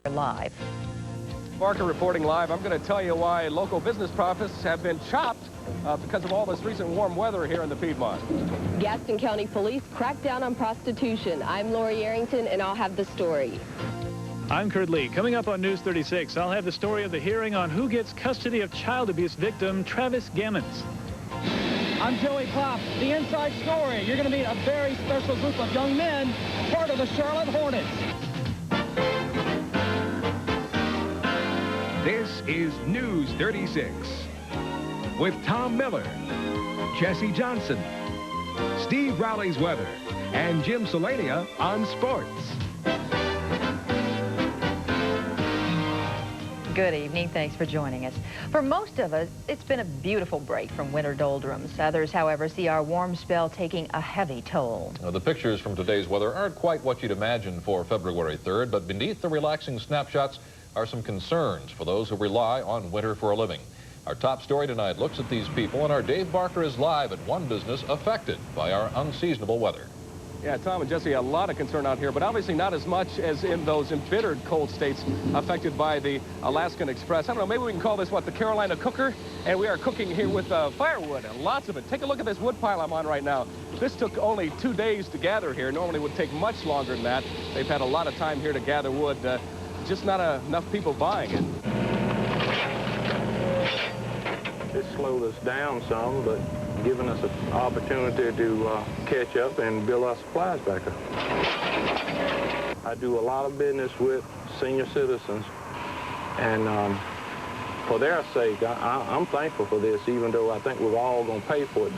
Live. Barker reporting live. I'm going to tell you why local business profits have been chopped because of all this recent warm weather here in the Piedmont. Gaston County Police crack down on prostitution. I'm Lori Arrington, and I'll have the story. I'm Kurt Lee. Coming up on News 36, I'll have the story of the hearing on who gets custody of child abuse victim Travis Gammons. I'm Joey Klopp. The inside story. You're going to meet a very special group of young men, part of the Charlotte Hornets. This is News 36 with Tom Miller, Jesse Johnson, Steve Rowley's weather, and Jim Selania on sports. Good evening. Thanks for joining us. For most of us, it's been a beautiful break from winter doldrums. Others, however, see our warm spell taking a heavy toll. Now, the pictures from today's weather aren't quite what you'd imagine for February 3rd, but beneath the relaxing snapshots are some concerns for those who rely on winter for a living. Our top story tonight looks at these people, and our Dave Barker is live at one business affected by our unseasonable weather. Yeah, Tom and Jesse, a lot of concern out here, but obviously not as much as in those embittered cold states affected by the Alaskan Express. I don't know, maybe we can call this, what, the Carolina Cooker? And we are cooking here with firewood, and lots of it. Take a look at this wood pile I'm on right now. This took only 2 days to gather here. Normally it would take much longer than that. They've had a lot of time here to gather wood. Just not enough people buying it. It slowed us down some, but giving us an opportunity to catch up and build our supplies back up. I do a lot of business with senior citizens, and for their sake, I'm thankful for this, even though I think we're all going to pay for it.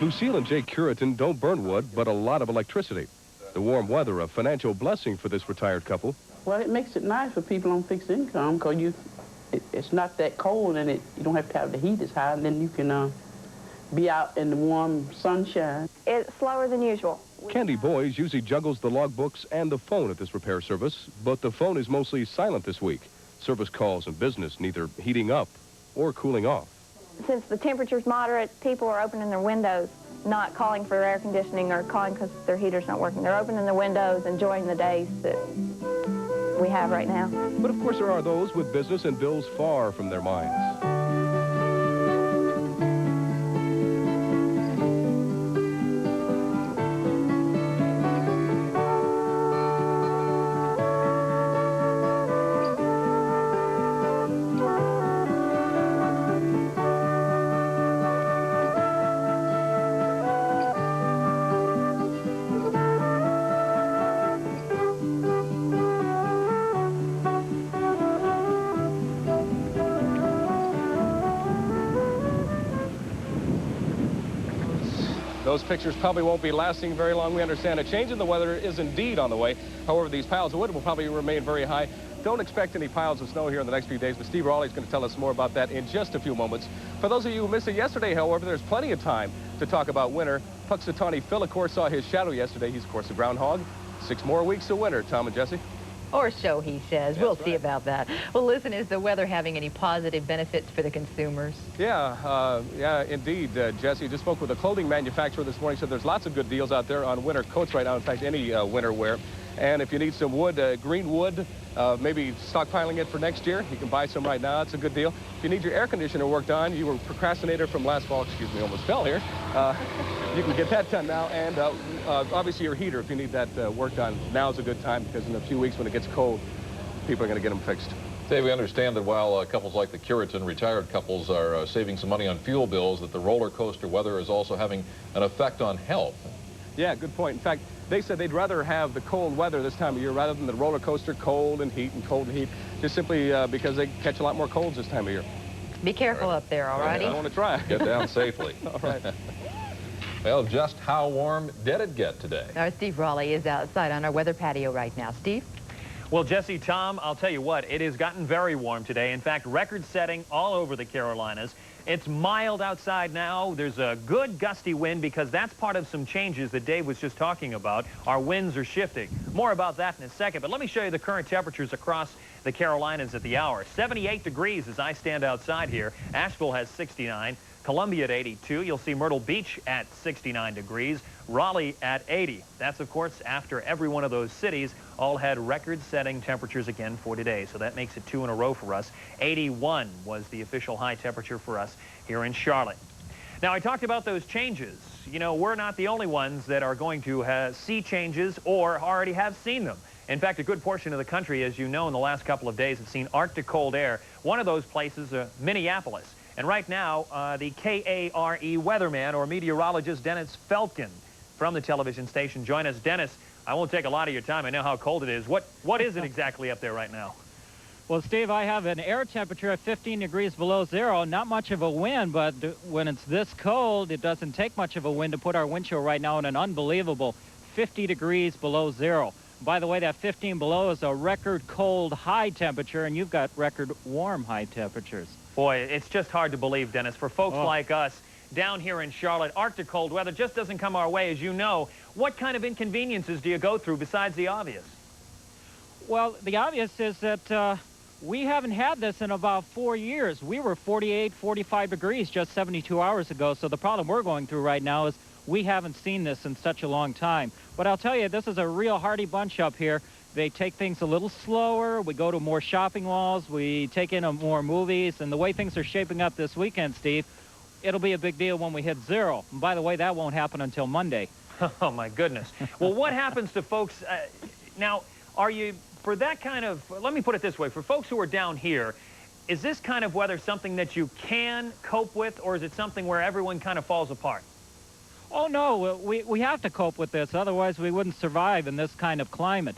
Lucille and Jake Curitan don't burn wood, but a lot of electricity. The warm weather, a financial blessing for this retired couple. Well, it makes it nice for people on fixed income because it's not that cold, and you don't have to have the heat as high, and then you can be out in the warm sunshine. It's slower than usual. Candy Boys usually juggles the logbooks and the phone at this repair service, but the phone is mostly silent this week. Service calls and business neither heating up or cooling off. Since the temperature's moderate, people are opening their windows, not calling for air conditioning or calling because their heater's not working. They're opening their windows, enjoying the days that we have right now. But of course there are those with business and bills far from their minds. Those pictures probably won't be lasting very long. We understand a change in the weather is indeed on the way. However, these piles of wood will probably remain very high. Don't expect any piles of snow here in the next few days, but Steve Raleigh is going to tell us more about that in just a few moments. For those of you who missed it yesterday, however, there's plenty of time to talk about winter. Puxatawny Phil, of course, saw his shadow yesterday. He's, of course, a groundhog. 6 more weeks of winter. Tom and Jesse? Or so he says. We'll see about that. Well, listen, is the weather having any positive benefits for the consumers? Yeah, indeed, Jesse. Just spoke with a clothing manufacturer this morning. Said there's lots of good deals out there on winter coats right now. In fact, any winter wear. And if you need some wood, green wood, maybe stockpiling it for next year, you can buy some right now. It's a good deal. If you need your air conditioner worked on, you were a procrastinator from last fall. Excuse me, almost fell here. You can get that done now. And obviously your heater, if you need that worked on, now's a good time because in a few weeks when it gets cold, people are going to get them fixed. Dave, we understand that while couples like the Curitan, retired couples, are saving some money on fuel bills, that the roller coaster weather is also having an effect on health. Yeah, good point. In fact, they said they'd rather have the cold weather this time of year rather than the roller coaster cold and heat and cold and heat, just simply because they catch a lot more colds this time of year. Be careful up there, all righty? I want to try. Get down safely. All right. Well, just how warm did it get today? Our Steve Raleigh is outside on our weather patio right now. Steve? Well, Jesse, Tom, I'll tell you what, it has gotten very warm today. In fact, record-setting all over the Carolinas. It's mild outside now. There's a good gusty wind because that's part of some changes that Dave was just talking about. Our winds are shifting. More about that in a second, but let me show you the current temperatures across the Carolinas at the hour. 78 degrees as I stand outside here. Asheville has 69. Columbia at 82. You'll see Myrtle Beach at 69 degrees. Raleigh at 80. That's, of course, after every one of those cities all had record-setting temperatures again for today. So that makes it 2 in a row for us. 81 was the official high temperature for us here in Charlotte. Now, I talked about those changes. You know, we're not the only ones that are going to see changes or already have seen them. In fact, a good portion of the country, as you know, in the last couple of days have seen Arctic cold air. One of those places, Minneapolis. And right now, the KARE weatherman or meteorologist Dennis Felkin from the television station. Join us. Dennis, I won't take a lot of your time. I know how cold it is. What is it exactly up there right now? Well, Steve, I have an air temperature of 15 degrees below zero. Not much of a wind, but when it's this cold, it doesn't take much of a wind to put our wind chill right now in an unbelievable 50 degrees below zero. By the way, that 15 below is a record cold high temperature, and you've got record warm high temperatures. Boy, it's just hard to believe, Dennis. For folks like us down here in Charlotte, Arctic cold weather just doesn't come our way, as you know. What kind of inconveniences do you go through besides the obvious? Well, the obvious is that we haven't had this in about 4 years. We were 48, 45 degrees just 72 hours ago, so the problem we're going through right now is we haven't seen this in such a long time. But I'll tell you, this is a real hardy bunch up here. They take things a little slower. We go to more shopping malls. We take in more movies. And the way things are shaping up this weekend, Steve, it'll be a big deal when we hit zero. And by the way, that won't happen until Monday. Oh, my goodness. Well, what happens to folks? Now, are you, for that kind of, let me put it this way, for folks who are down here, is this kind of weather something that you can cope with, or is it something where everyone kind of falls apart? Oh, no, we have to cope with this. Otherwise, we wouldn't survive in this kind of climate.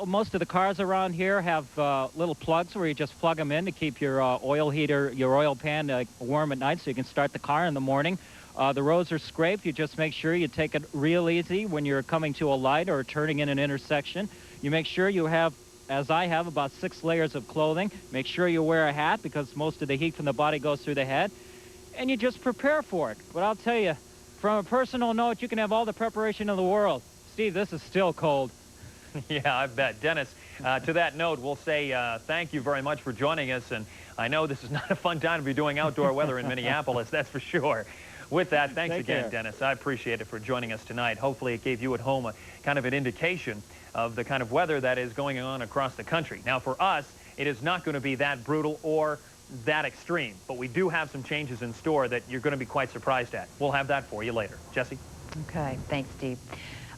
Most of the cars around here have little plugs where you just plug them in to keep your oil heater, your oil pan warm at night so you can start the car in the morning. The roads are scraped. You just make sure you take it real easy when you're coming to a light or turning in an intersection. You make sure you have, as I have, about 6 layers of clothing. Make sure you wear a hat because most of the heat from the body goes through the head. And you just prepare for it. But I'll tell you, from a personal note, you can have all the preparation in the world. Steve, this is still cold. Yeah, I bet. Dennis, to that note, we'll say thank you very much for joining us. And I know this is not a fun time to be doing outdoor weather in Minneapolis, that's for sure. With that, thanks again, Dennis. I appreciate it for joining us tonight. Hopefully it gave you at home a kind of an indication of the kind of weather that is going on across the country. Now, for us, it is not going to be that brutal or that extreme, but we do have some changes in store that you're going to be quite surprised at. We'll have that for you later. Jesse? Okay, thanks, Steve.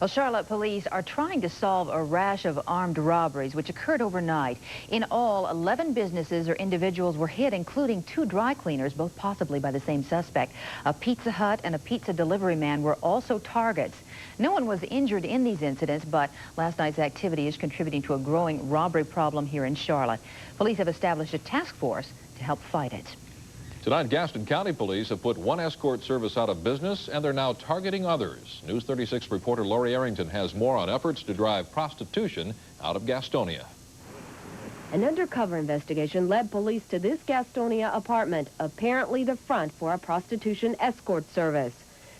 Well, Charlotte police are trying to solve a rash of armed robberies which occurred overnight. In all, 11 businesses or individuals were hit, including 2 dry cleaners, both possibly by the same suspect. A Pizza Hut and a pizza delivery man were also targets. No one was injured in these incidents, but last night's activity is contributing to a growing robbery problem here in Charlotte. Police have established a task force to help fight it. Tonight, Gaston County Police have put one escort service out of business, and they're now targeting others. News 36 reporter Lori Arrington has more on efforts to drive prostitution out of Gastonia. An undercover investigation led police to this Gastonia apartment, apparently the front for a prostitution escort service.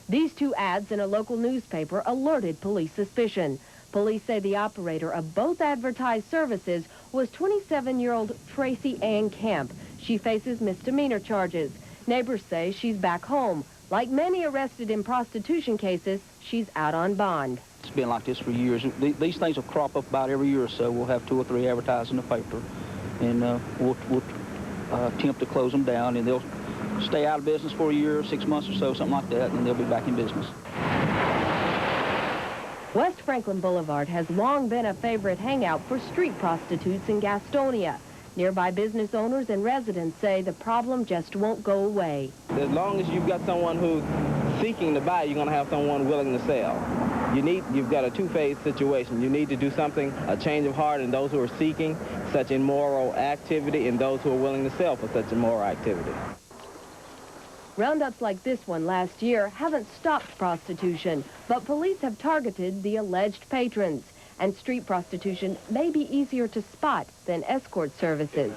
These 2 ads in a local newspaper alerted police suspicion. Police say the operator of both advertised services was 27-year-old Tracy Ann Camp. She faces misdemeanor charges. Neighbors say she's back home. Like many arrested in prostitution cases, she's out on bond. It's been like this for years. These things will crop up about every year or so. We'll have 2 or 3 advertised in the paper, and we'll attempt to close them down, and they'll stay out of business for a year, 6 months or so, something like that, and they'll be back in business. West Franklin Boulevard has long been a favorite hangout for street prostitutes in Gastonia. Nearby business owners and residents say the problem just won't go away. As long as you've got someone who's seeking to buy, you're going to have someone willing to sell. You've got a two-phase situation. You need to do something, a change of heart in those who are seeking such immoral activity and those who are willing to sell for such immoral activity. Roundups like this one last year haven't stopped prostitution, but police have targeted the alleged patrons. And street prostitution may be easier to spot than escort services.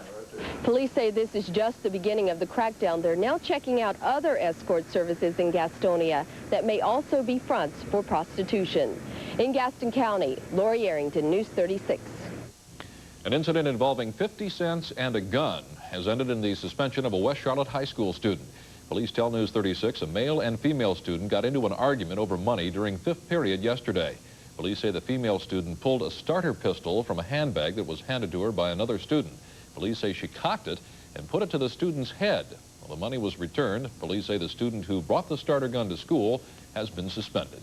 Police say this is just the beginning of the crackdown. They're now checking out other escort services in Gastonia that may also be fronts for prostitution. In Gaston County, Lori Arrington, News 36. An incident involving 50 cents and a gun has ended in the suspension of a West Charlotte high school student. Police tell News 36 a male and female student got into an argument over money during fifth period yesterday. Police say the female student pulled a starter pistol from a handbag that was handed to her by another student. Police say she cocked it and put it to the student's head. Well, the money was returned. Police say the student who brought the starter gun to school has been suspended.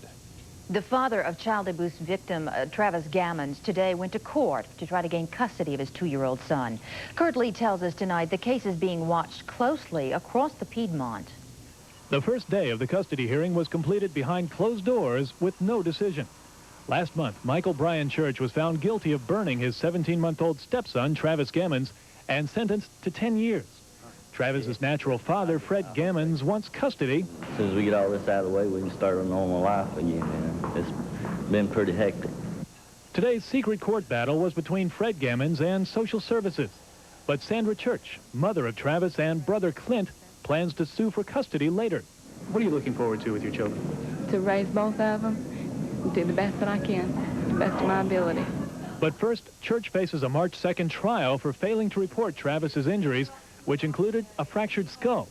The father of child abuse victim Travis Gammons today went to court to try to gain custody of his 2-year-old son. Kurt Lee tells us tonight the case is being watched closely across the Piedmont. The first day of the custody hearing was completed behind closed doors with no decision. Last month, Michael Bryan Church was found guilty of burning his 17-month-old stepson, Travis Gammons, and sentenced to 10 years. Travis's natural father, Fred Gammons, wants custody. As soon as we get all this out of the way, we can start a normal life again. And it's been pretty hectic. Today's secret court battle was between Fred Gammons and social services. But Sandra Church, mother of Travis and brother Clint, plans to sue for custody later. What are you looking forward to with your children? To raise both of them, do the best that I can, to the best of my ability. But first, Church faces a March 2nd trial for failing to report Travis's injuries, which included a fractured skull.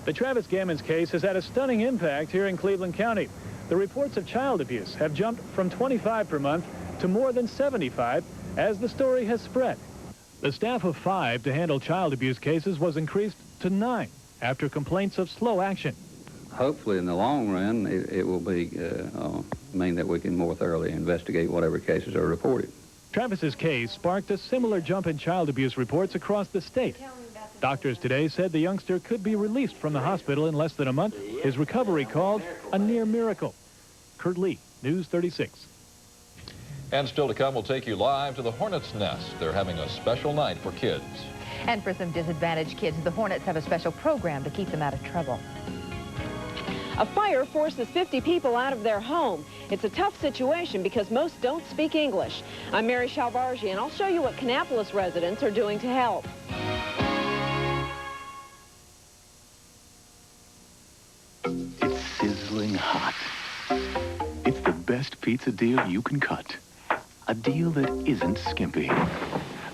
The Travis Gammons case has had a stunning impact here in Cleveland County. The reports of child abuse have jumped from 25 per month to more than 75 as the story has spread. The staff of 5 to handle child abuse cases was increased to 9 after complaints of slow action. Hopefully, in the long run, it will be mean that we can more thoroughly investigate whatever cases are reported. Travis's case sparked a similar jump in child abuse reports across the state. Doctors today said the youngster could be released from the hospital in less than a month. His recovery called a near miracle. Kurt Lee, News 36. And still to come, we'll take you live to the Hornets' Nest. They're having a special night for kids. And for some disadvantaged kids, the Hornets have a special program to keep them out of trouble. A fire forces 50 people out of their home. It's a tough situation because most don't speak English. I'm Mary Shalvargi, and I'll show you what Kannapolis residents are doing to help. It's sizzling hot. It's the best pizza deal you can cut. A deal that isn't skimpy.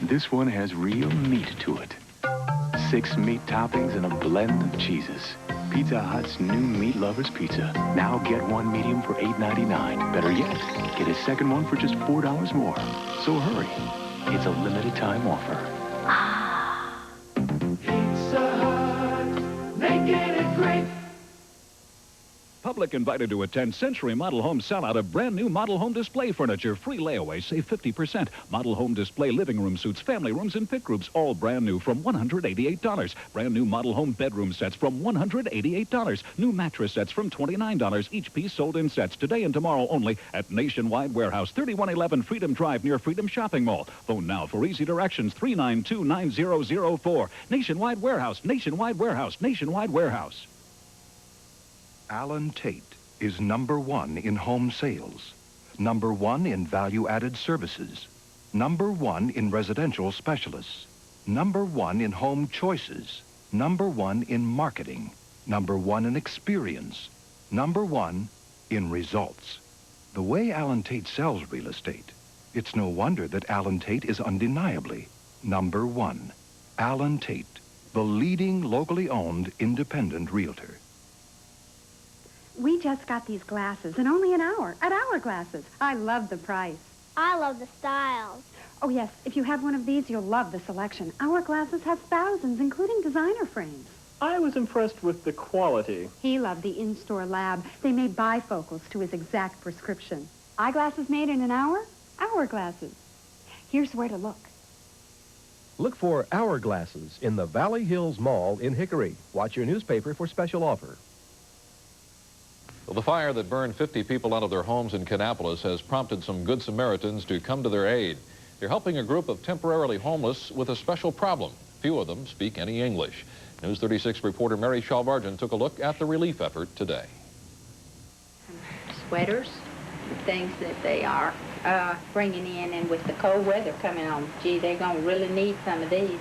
This one has real meat to it. 6 meat toppings and a blend of cheeses. Pizza Hut's new Meat Lovers Pizza. Now get one medium for $8.99. Better yet, get a second one for just $4 more. So hurry. It's a limited time offer. Pizza Hut, making it great. Public invited to attend Century Model Home sellout of brand new model home display furniture. Free layaway, save 50%. Model home display living room suites, family rooms, and pit groups, all brand new from $188. Brand new model home bedroom sets from $188. New mattress sets from $29. Each piece sold in sets today and tomorrow only at Nationwide Warehouse, 3111 Freedom Drive near Freedom Shopping Mall. Phone now for easy directions, 392-9004. Nationwide Warehouse, Nationwide Warehouse, Nationwide Warehouse. Allen Tate is #1 in home sales, #1 in value-added services, #1 in residential specialists, #1 in home choices, #1 in marketing, #1 in experience, #1 in results. The way Allen Tate sells real estate, it's no wonder that Allen Tate is undeniably #1. Allen Tate, the leading locally owned independent realtor. We just got these glasses in only an hour at Hourglasses. I love the price. I love the styles. Oh, yes. If you have one of these, you'll love the selection. Hourglasses has thousands, including designer frames. I was impressed with the quality. He loved the in-store lab. They made bifocals to his exact prescription. Eyeglasses made in an hour? Hourglasses. Here's where to look. Look for Hourglasses in the Valley Hills Mall in Hickory. Watch your newspaper for special offer. Well, the fire that burned 50 people out of their homes in Kannapolis has prompted some good Samaritans to come to their aid. They're helping a group of temporarily homeless with a special problem. Few of them speak any English. News 36 reporter Mary Shalvargi took a look at the relief effort today. Sweaters, things that they are bringing in, and with the cold weather coming on, gee, they're going to really need some of these.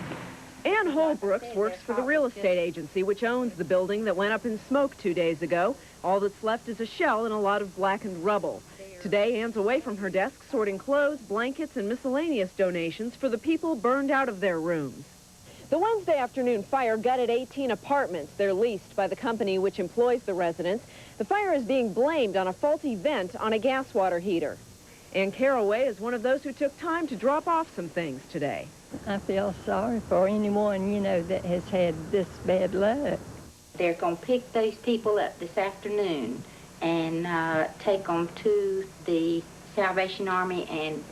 Ann Holbrooks works for the real estate agency, which owns the building that went up in smoke 2 days ago. All that's left is a shell and a lot of blackened rubble. Today, Ann's away from her desk, sorting clothes, blankets, and miscellaneous donations for the people burned out of their rooms. The Wednesday afternoon fire gutted 18 apartments. They're leased by the company which employs the residents. The fire is being blamed on a faulty vent on a gas water heater. Ann Caraway is one of those who took time to drop off some things today. I feel sorry for anyone, you know, that has had this bad luck. They're going to pick those people up this afternoon and take them to the Salvation Army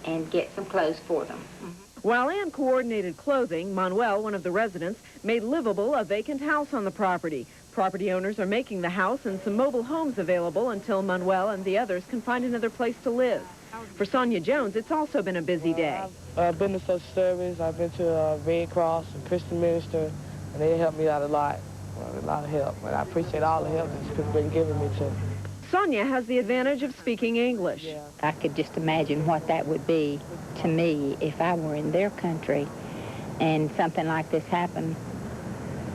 and get some clothes for them. While Ann coordinated clothing, Manuel, one of the residents, made livable a vacant house on the property. Property owners are making the house and some mobile homes available until Manuel and the others can find another place to live. For Sonia Jones, it's also been a busy day. I've been to social service, I've been to Red Cross and Christian Minister, and they helped me out a lot. A lot of help, and I appreciate all the help that people been giving me too. Sonia has the advantage of speaking English. I could just imagine what that would be to me if I were in their country and something like this happened.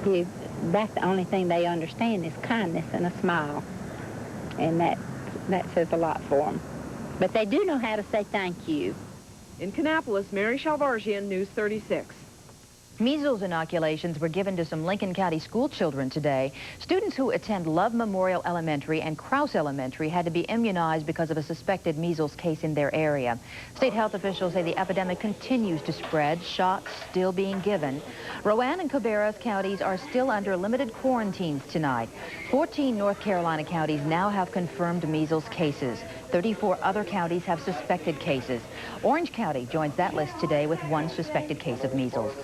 That's the only thing they understand is kindness and a smile. And that says a lot for them. But they do know how to say thank you. In Kannapolis, Mary Shalvarzian, News 36. Measles inoculations were given to some Lincoln County school children today. Students who attend Love Memorial Elementary and Krause Elementary had to be immunized because of a suspected measles case in their area. State health officials say the epidemic continues to spread, shots still being given. Rowan and Cabarrus counties are still under limited quarantines tonight. 14 North Carolina counties now have confirmed measles cases. 34 other counties have suspected cases. Orange County joins that list today with one suspected case of measles.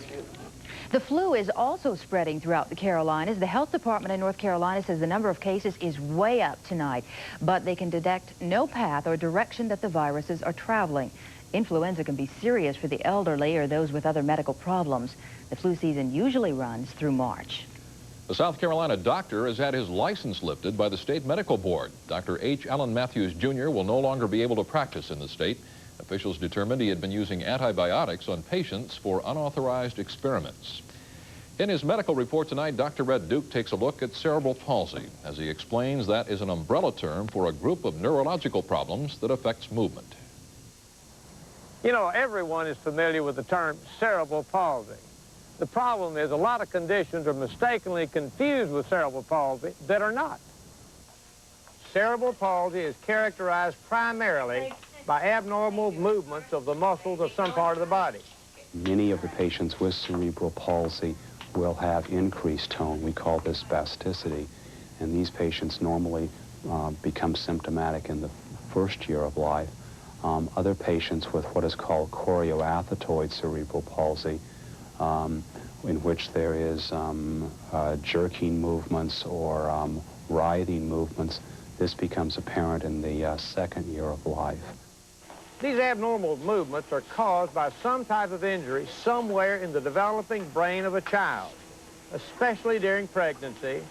The flu is also spreading throughout the Carolinas. The health department in North Carolina says the number of cases is way up tonight, but they can detect no path or direction that the viruses are traveling. Influenza can be serious for the elderly or those with other medical problems. The flu season usually runs through March. The South Carolina doctor has had his license lifted by the state medical board. Dr. H. Allen Matthews, Jr. will no longer be able to practice in the state. Officials determined he had been using antibiotics on patients for unauthorized experiments. In his medical report tonight, Dr. Red Duke takes a look at cerebral palsy, as he explains that is an umbrella term for a group of neurological problems that affects movement. You know, everyone is familiar with the term cerebral palsy. The problem is a lot of conditions are mistakenly confused with cerebral palsy that are not. Cerebral palsy is characterized primarily by abnormal movements of the muscles of some part of the body. Many of the patients with cerebral palsy will have increased tone. We call this spasticity. And these patients normally become symptomatic in the first year of life. Other patients with what is called chorioathetoid cerebral palsy, in which there is jerking movements or writhing movements, this becomes apparent in the second year of life. These abnormal movements are caused by some type of injury somewhere in the developing brain of a child, especially during pregnancy,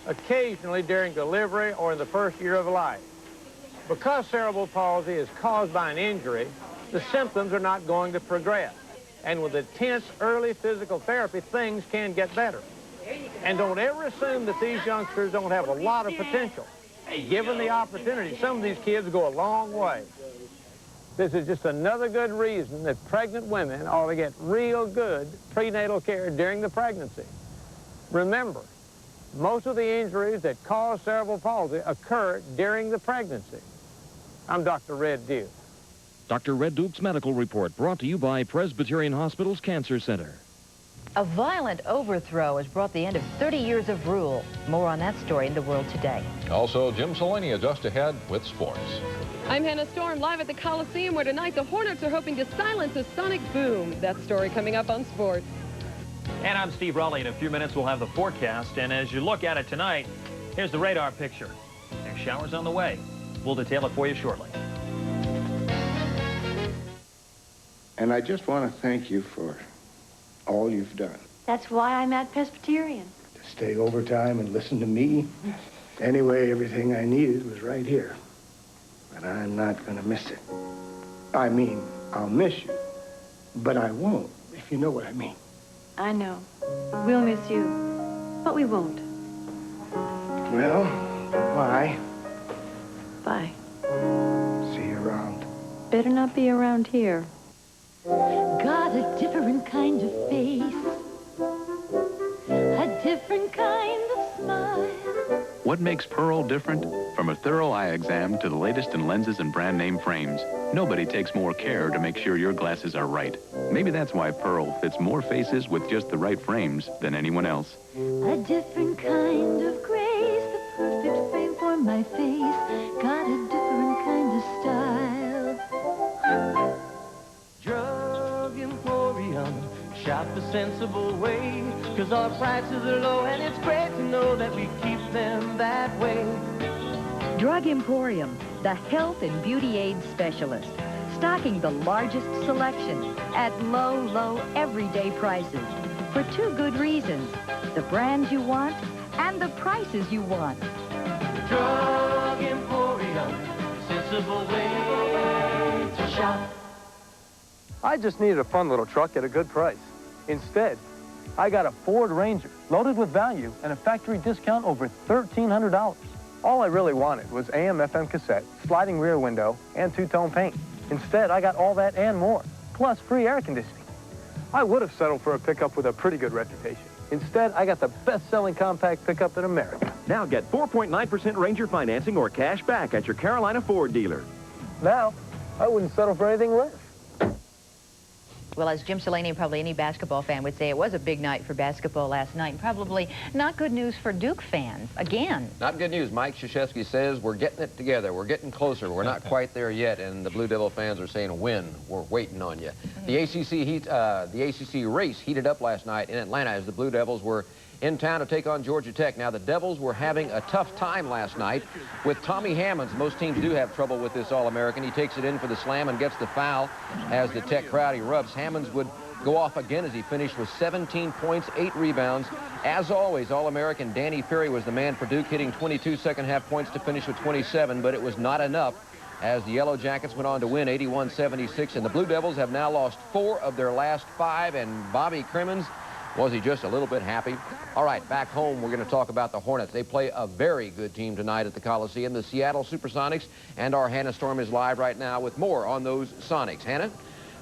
occasionally during delivery or in the first year of life. Because cerebral palsy is caused by an injury, the symptoms are not going to progress. And with intense early physical therapy, things can get better. And don't ever assume that these youngsters don't have a lot of potential. Given the opportunity, some of these kids go a long way. This is just another good reason that pregnant women ought to get real good prenatal care during the pregnancy. Remember, most of the injuries that cause cerebral palsy occur during the pregnancy. I'm Dr. Red Duke. Dr. Red Duke's medical report brought to you by Presbyterian Hospital's Cancer Center. A violent overthrow has brought the end of 30 years of rule. More on that story in the World Today. Also, Jim Solania just ahead with sports. I'm Hannah Storm, live at the Coliseum, where tonight the Hornets are hoping to silence a sonic boom. That story coming up on sports. And I'm Steve Raleigh. In a few minutes, we'll have the forecast. And as you look at it tonight, here's the radar picture. There's showers on the way. We'll detail it for you shortly. And I just want to thank you for all you've done. That's why I'm at Presbyterian. To stay overtime and listen to me. Anyway, everything I needed was right here. But I'm not going to miss it. I mean, I'll miss you, but I won't, if you know what I mean. I know. We'll miss you, but we won't. Well, bye. Bye. See you around. Better not be around here. Got a different kind of face. different kind of smile. What makes Pearl different? From a thorough eye exam to the latest in lenses and brand name frames, nobody takes more care to make sure your glasses are right. Maybe that's why Pearl fits more faces with just the right frames than anyone else. A different kind of grace, the perfect frame for my face. Got a different kind of style. Drug Emporium, shop the sensible way, 'cause our prices are low and it's great to know that we keep them that way. Drug Emporium, the health and beauty aid specialist, stocking the largest selection at low, low, everyday prices for two good reasons: the brands you want and the prices you want. Drug Emporium, sensible way to shop. I just needed a fun little truck at a good price. Instead, I got a Ford Ranger, loaded with value and a factory discount over $1,300. All I really wanted was AM/FM cassette, sliding rear window, and two-tone paint. Instead, I got all that and more, plus free air conditioning. I would have settled for a pickup with a pretty good reputation. Instead, I got the best-selling compact pickup in America. Now get 4.9% Ranger financing or cash back at your Carolina Ford dealer. Now, I wouldn't settle for anything less. Well, as Jim Salaney and probably any basketball fan would say, it was a big night for basketball last night. Probably not good news for Duke fans, again. Not good news. Mike Krzyzewski says we're getting it together. We're getting closer. We're not quite there yet, and the Blue Devil fans are saying, "Win. We're waiting on you." The ACC race heated up last night in Atlanta as the Blue Devils were in town to take on Georgia Tech. Now, the Devils were having a tough time last night with Tommy Hammonds. Most teams do have trouble with this All-American. He takes it in for the slam and gets the foul as the Tech crowd erupts. Hammonds would go off again as he finished with 17 points, 8 rebounds. As always, All-American Danny Ferry was the man for Duke, hitting 22 second-half points to finish with 27, but it was not enough as the Yellow Jackets went on to win 81-76, and the Blue Devils have now lost 4 of their last 5, and Bobby Crimmins, was he just a little bit happy? All right, back home, we're going to talk about the Hornets. They play a very good team tonight at the Coliseum, the Seattle Supersonics, and our Hannah Storm is live right now with more on those Sonics. Hannah?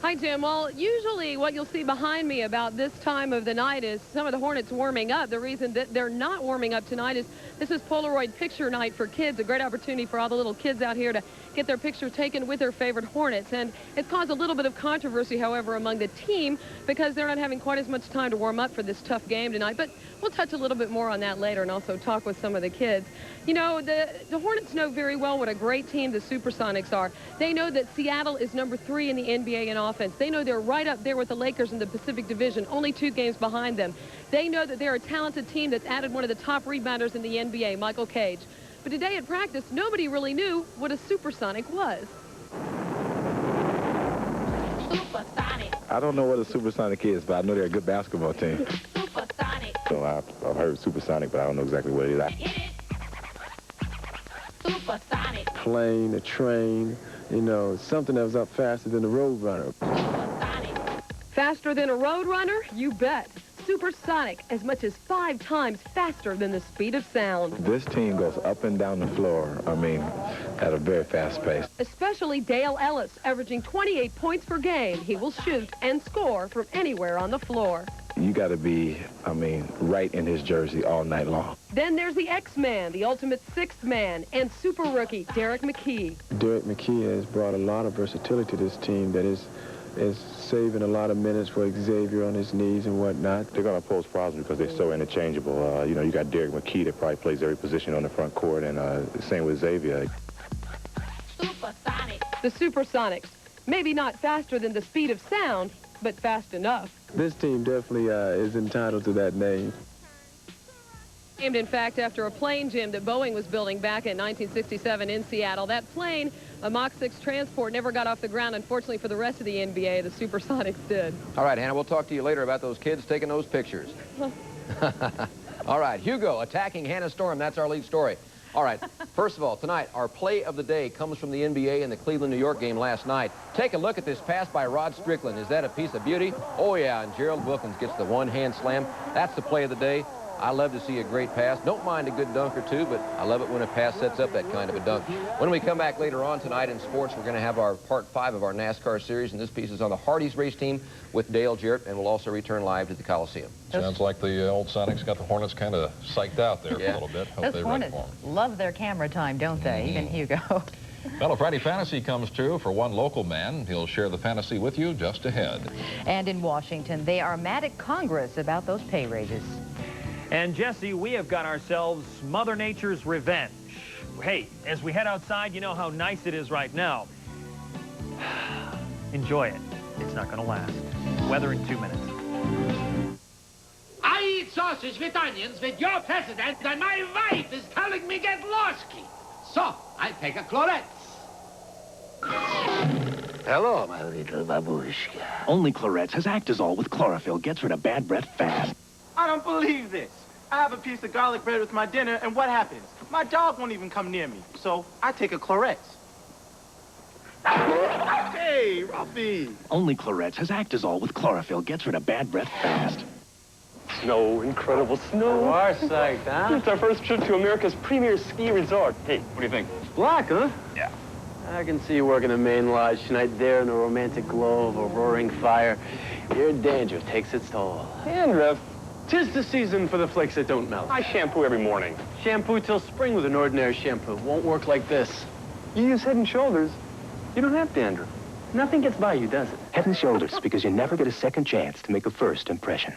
Hi, Jim. Well, usually what you'll see behind me about this time of the night is some of the Hornets warming up. The reason that they're not warming up tonight is this is Polaroid picture night for kids, a great opportunity for all the little kids out here to get their pictures taken with their favorite Hornets. And it's caused a little bit of controversy, however, among the team because they're not having quite as much time to warm up for this tough game tonight. But we'll touch a little bit more on that later and also talk with some of the kids. You know, the Hornets know very well what a great team the Supersonics are. They know that Seattle is number 3 in the NBA in offense. They know they're right up there with the Lakers in the Pacific Division, only 2 games behind them. They know that they're a talented team that's added one of the top rebounders in the NBA, Michael Cage. But today at practice, nobody really knew what a Supersonic was. I don't know what a Supersonic is, but I know they're a good basketball team. Supersonic. So I've heard Supersonic, but I don't know exactly what it is. Supersonic. Plane, a train, you know, something that was up faster than the Roadrunner. Faster than a Roadrunner? You bet. Supersonic, as much as 5 times faster than the speed of sound. This team goes up and down the floor, at a very fast pace. Especially Dale Ellis, averaging 28 points per game. He will shoot and score from anywhere on the floor. You got to be, right in his jersey all night long. Then there's the X-Man, the ultimate 6th man, and super rookie, Derek McKee. Derek McKee has brought a lot of versatility to this team that is saving a lot of minutes for Xavier on his knees and whatnot. They're going to pose problems because they're so interchangeable. You got Derek McKee that probably plays every position on the front court, and same with Xavier. Supersonic. The Supersonics. Maybe not faster than the speed of sound, but fast enough. This team definitely is entitled to that name. Named, in fact, after a plane, Jim, that Boeing was building back in 1967 in Seattle. That plane, a Mach 6 transport, never got off the ground. Unfortunately for the rest of the NBA, the Supersonics did. All right, Hannah, we'll talk to you later about those kids taking those pictures. All right, Hugo attacking Hannah Storm. That's our lead story. All right, first of all, tonight, our play of the day comes from the NBA in the Cleveland-New York game last night. Take a look at this pass by Rod Strickland. Is that a piece of beauty? Oh, yeah, and Gerald Wilkins gets the one-hand slam. That's the play of the day. I love to see a great pass. Don't mind a good dunk or two, but I love it when a pass sets up that kind of a dunk. When we come back later on tonight in sports, we're going to have our part 5 of our NASCAR series, and this piece is on the Hardee's race team with Dale Jarrett, and we'll also return live to the Coliseum. Sounds like the old Sonics got the Hornets kind of psyched out there for a little bit. Hope Those Hornets love their camera time, don't they? Even Hugo. Well, a Friday Fantasy comes true for one local man. He'll share the fantasy with you just ahead. And in Washington, they are mad at Congress about those pay raises. And Jesse, we have got ourselves Mother Nature's revenge. Hey, as we head outside, you know how nice it is right now. Enjoy it. It's not going to last. Weather in 2 minutes. I eat sausage with onions with your president, and my wife is telling me get losky. So, I take a Clorets. Hello, my little babushka. Only Clorets has Actazole with chlorophyll. Gets rid of bad breath fast. I don't believe this. I have a piece of garlic bread with my dinner, and what happens? My dog won't even come near me. So, I take a Clorets. Hey, Ruffy. Only Clorets has Actazole with chlorophyll. Gets rid of bad breath fast. Snow, incredible snow. Our sight, huh? It's our first trip to America's premier ski resort. Hey, what do you think? Black, huh? Yeah. I can see you working the main lodge tonight there in the romantic glow of a roaring fire. Your danger takes its toll. And, Rev, 'tis the season for the flakes that don't melt. I shampoo every morning. Shampoo till spring with an ordinary shampoo. Won't work like this. You use Head & Shoulders. You don't have dandruff. Nothing gets by you, does it? Head & Shoulders, because you never get a second chance to make a first impression.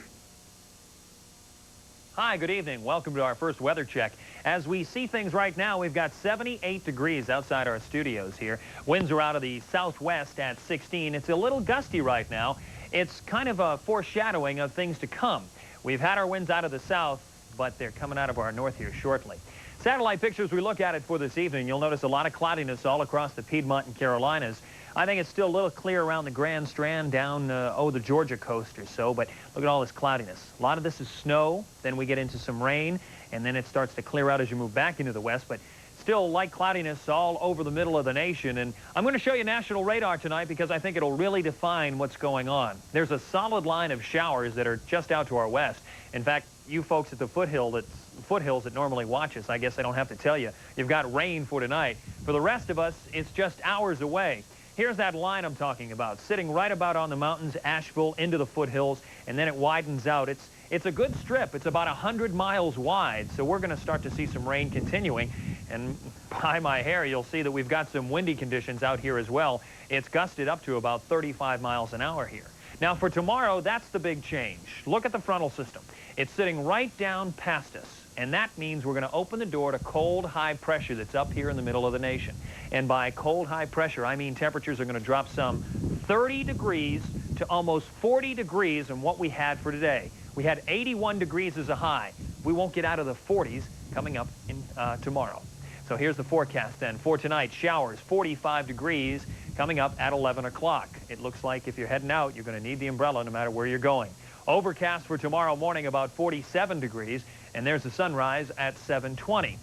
Hi, good evening. Welcome to our first weather check. As we see things right now, we've got 78 degrees outside our studios here. Winds are out of the southwest at 16. It's a little gusty right now. It's kind of a foreshadowing of things to come. We've had our winds out of the south, but they're coming out of our north here shortly. Satellite pictures we look at it for this evening, you'll notice a lot of cloudiness all across the Piedmont and Carolinas. I think it's still a little clear around the Grand Strand down, the Georgia coast or so, but look at all this cloudiness. A lot of this is snow, then we get into some rain, and then it starts to clear out as you move back into the west, but still light cloudiness all over the middle of the nation. And I'm going to show you national radar tonight because I think it'll really define what's going on. There's a solid line of showers that are just out to our west. In fact, you folks at the foothills that normally watch us, I guess I don't have to tell you, you've got rain for tonight. For the rest of us, it's just hours away. Here's that line I'm talking about, sitting right about on the mountains, Asheville, into the foothills, and then it widens out. It's a good strip. It's about 100 miles wide, so we're going to start to see some rain continuing. And by my hair, you'll see that we've got some windy conditions out here as well. It's gusted up to about 35 miles an hour here. Now, for tomorrow, that's the big change. Look at the frontal system. It's sitting right down past us. And that means we're going to open the door to cold, high pressure that's up here in the middle of the nation. And by cold, high pressure, I mean temperatures are going to drop some 30 degrees to almost 40 degrees in what we had for today. We had 81 degrees as a high. We won't get out of the 40s coming up in tomorrow. So here's the forecast then. For tonight, showers, 45 degrees coming up at 11 o'clock. It looks like if you're heading out, you're going to need the umbrella no matter where you're going. Overcast for tomorrow morning, about 47 degrees. And there's the sunrise at 7:20.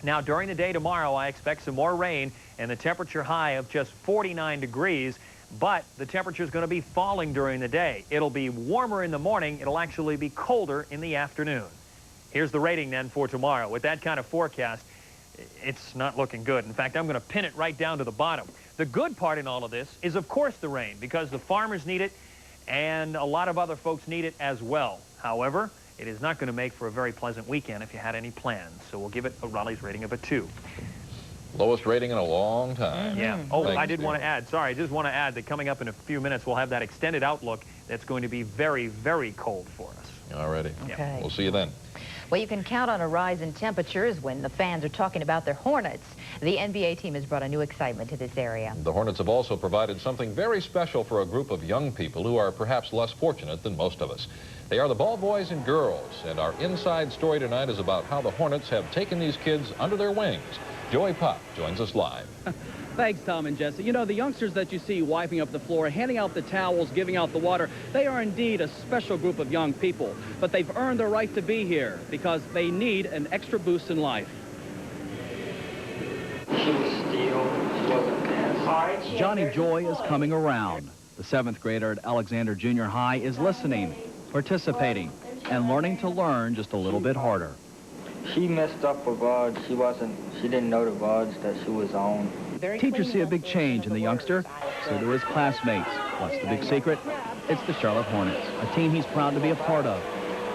Now, during the day tomorrow, I expect some more rain and the temperature high of just 49 degrees, but the temperature is going to be falling during the day. It'll be warmer in the morning. It'll actually be colder in the afternoon. Here's the rating then for tomorrow. With that kind of forecast, it's not looking good. In fact, I'm going to pin it right down to the bottom. The good part in all of this is, of course, the rain, because the farmers need it and a lot of other folks need it as well. However, it is not going to make for a very pleasant weekend if you had any plans. So we'll give it a Raleigh's rating of a 2. Lowest rating in a long time. Yeah. Oh, Thanks, I did want to add, sorry, I just want to add that coming up in a few minutes, we'll have that extended outlook that's going to be very, very cold for us. Alrighty. Okay. We'll see you then. Well, you can count on a rise in temperatures when the fans are talking about their Hornets. The NBA team has brought a new excitement to this area. The Hornets have also provided something very special for a group of young people who are perhaps less fortunate than most of us. They are the ball boys and girls, and our inside story tonight is about how the Hornets have taken these kids under their wings. Joey Pop joins us live. Thanks, Tom and Jesse. You know, the youngsters that you see wiping up the floor, handing out the towels, giving out the water, they are indeed a special group of young people. But they've earned their right to be here because they need an extra boost in life. Johnny Joy is coming around. The 7th grader at Alexander Junior High is listening, participating, and learning to learn just a little bit harder. She messed up her VODs. She didn't know the VODs that she was on. Teachers see a big change in the youngster, so do his classmates. What's the big secret? It's the Charlotte Hornets, a team he's proud to be a part of.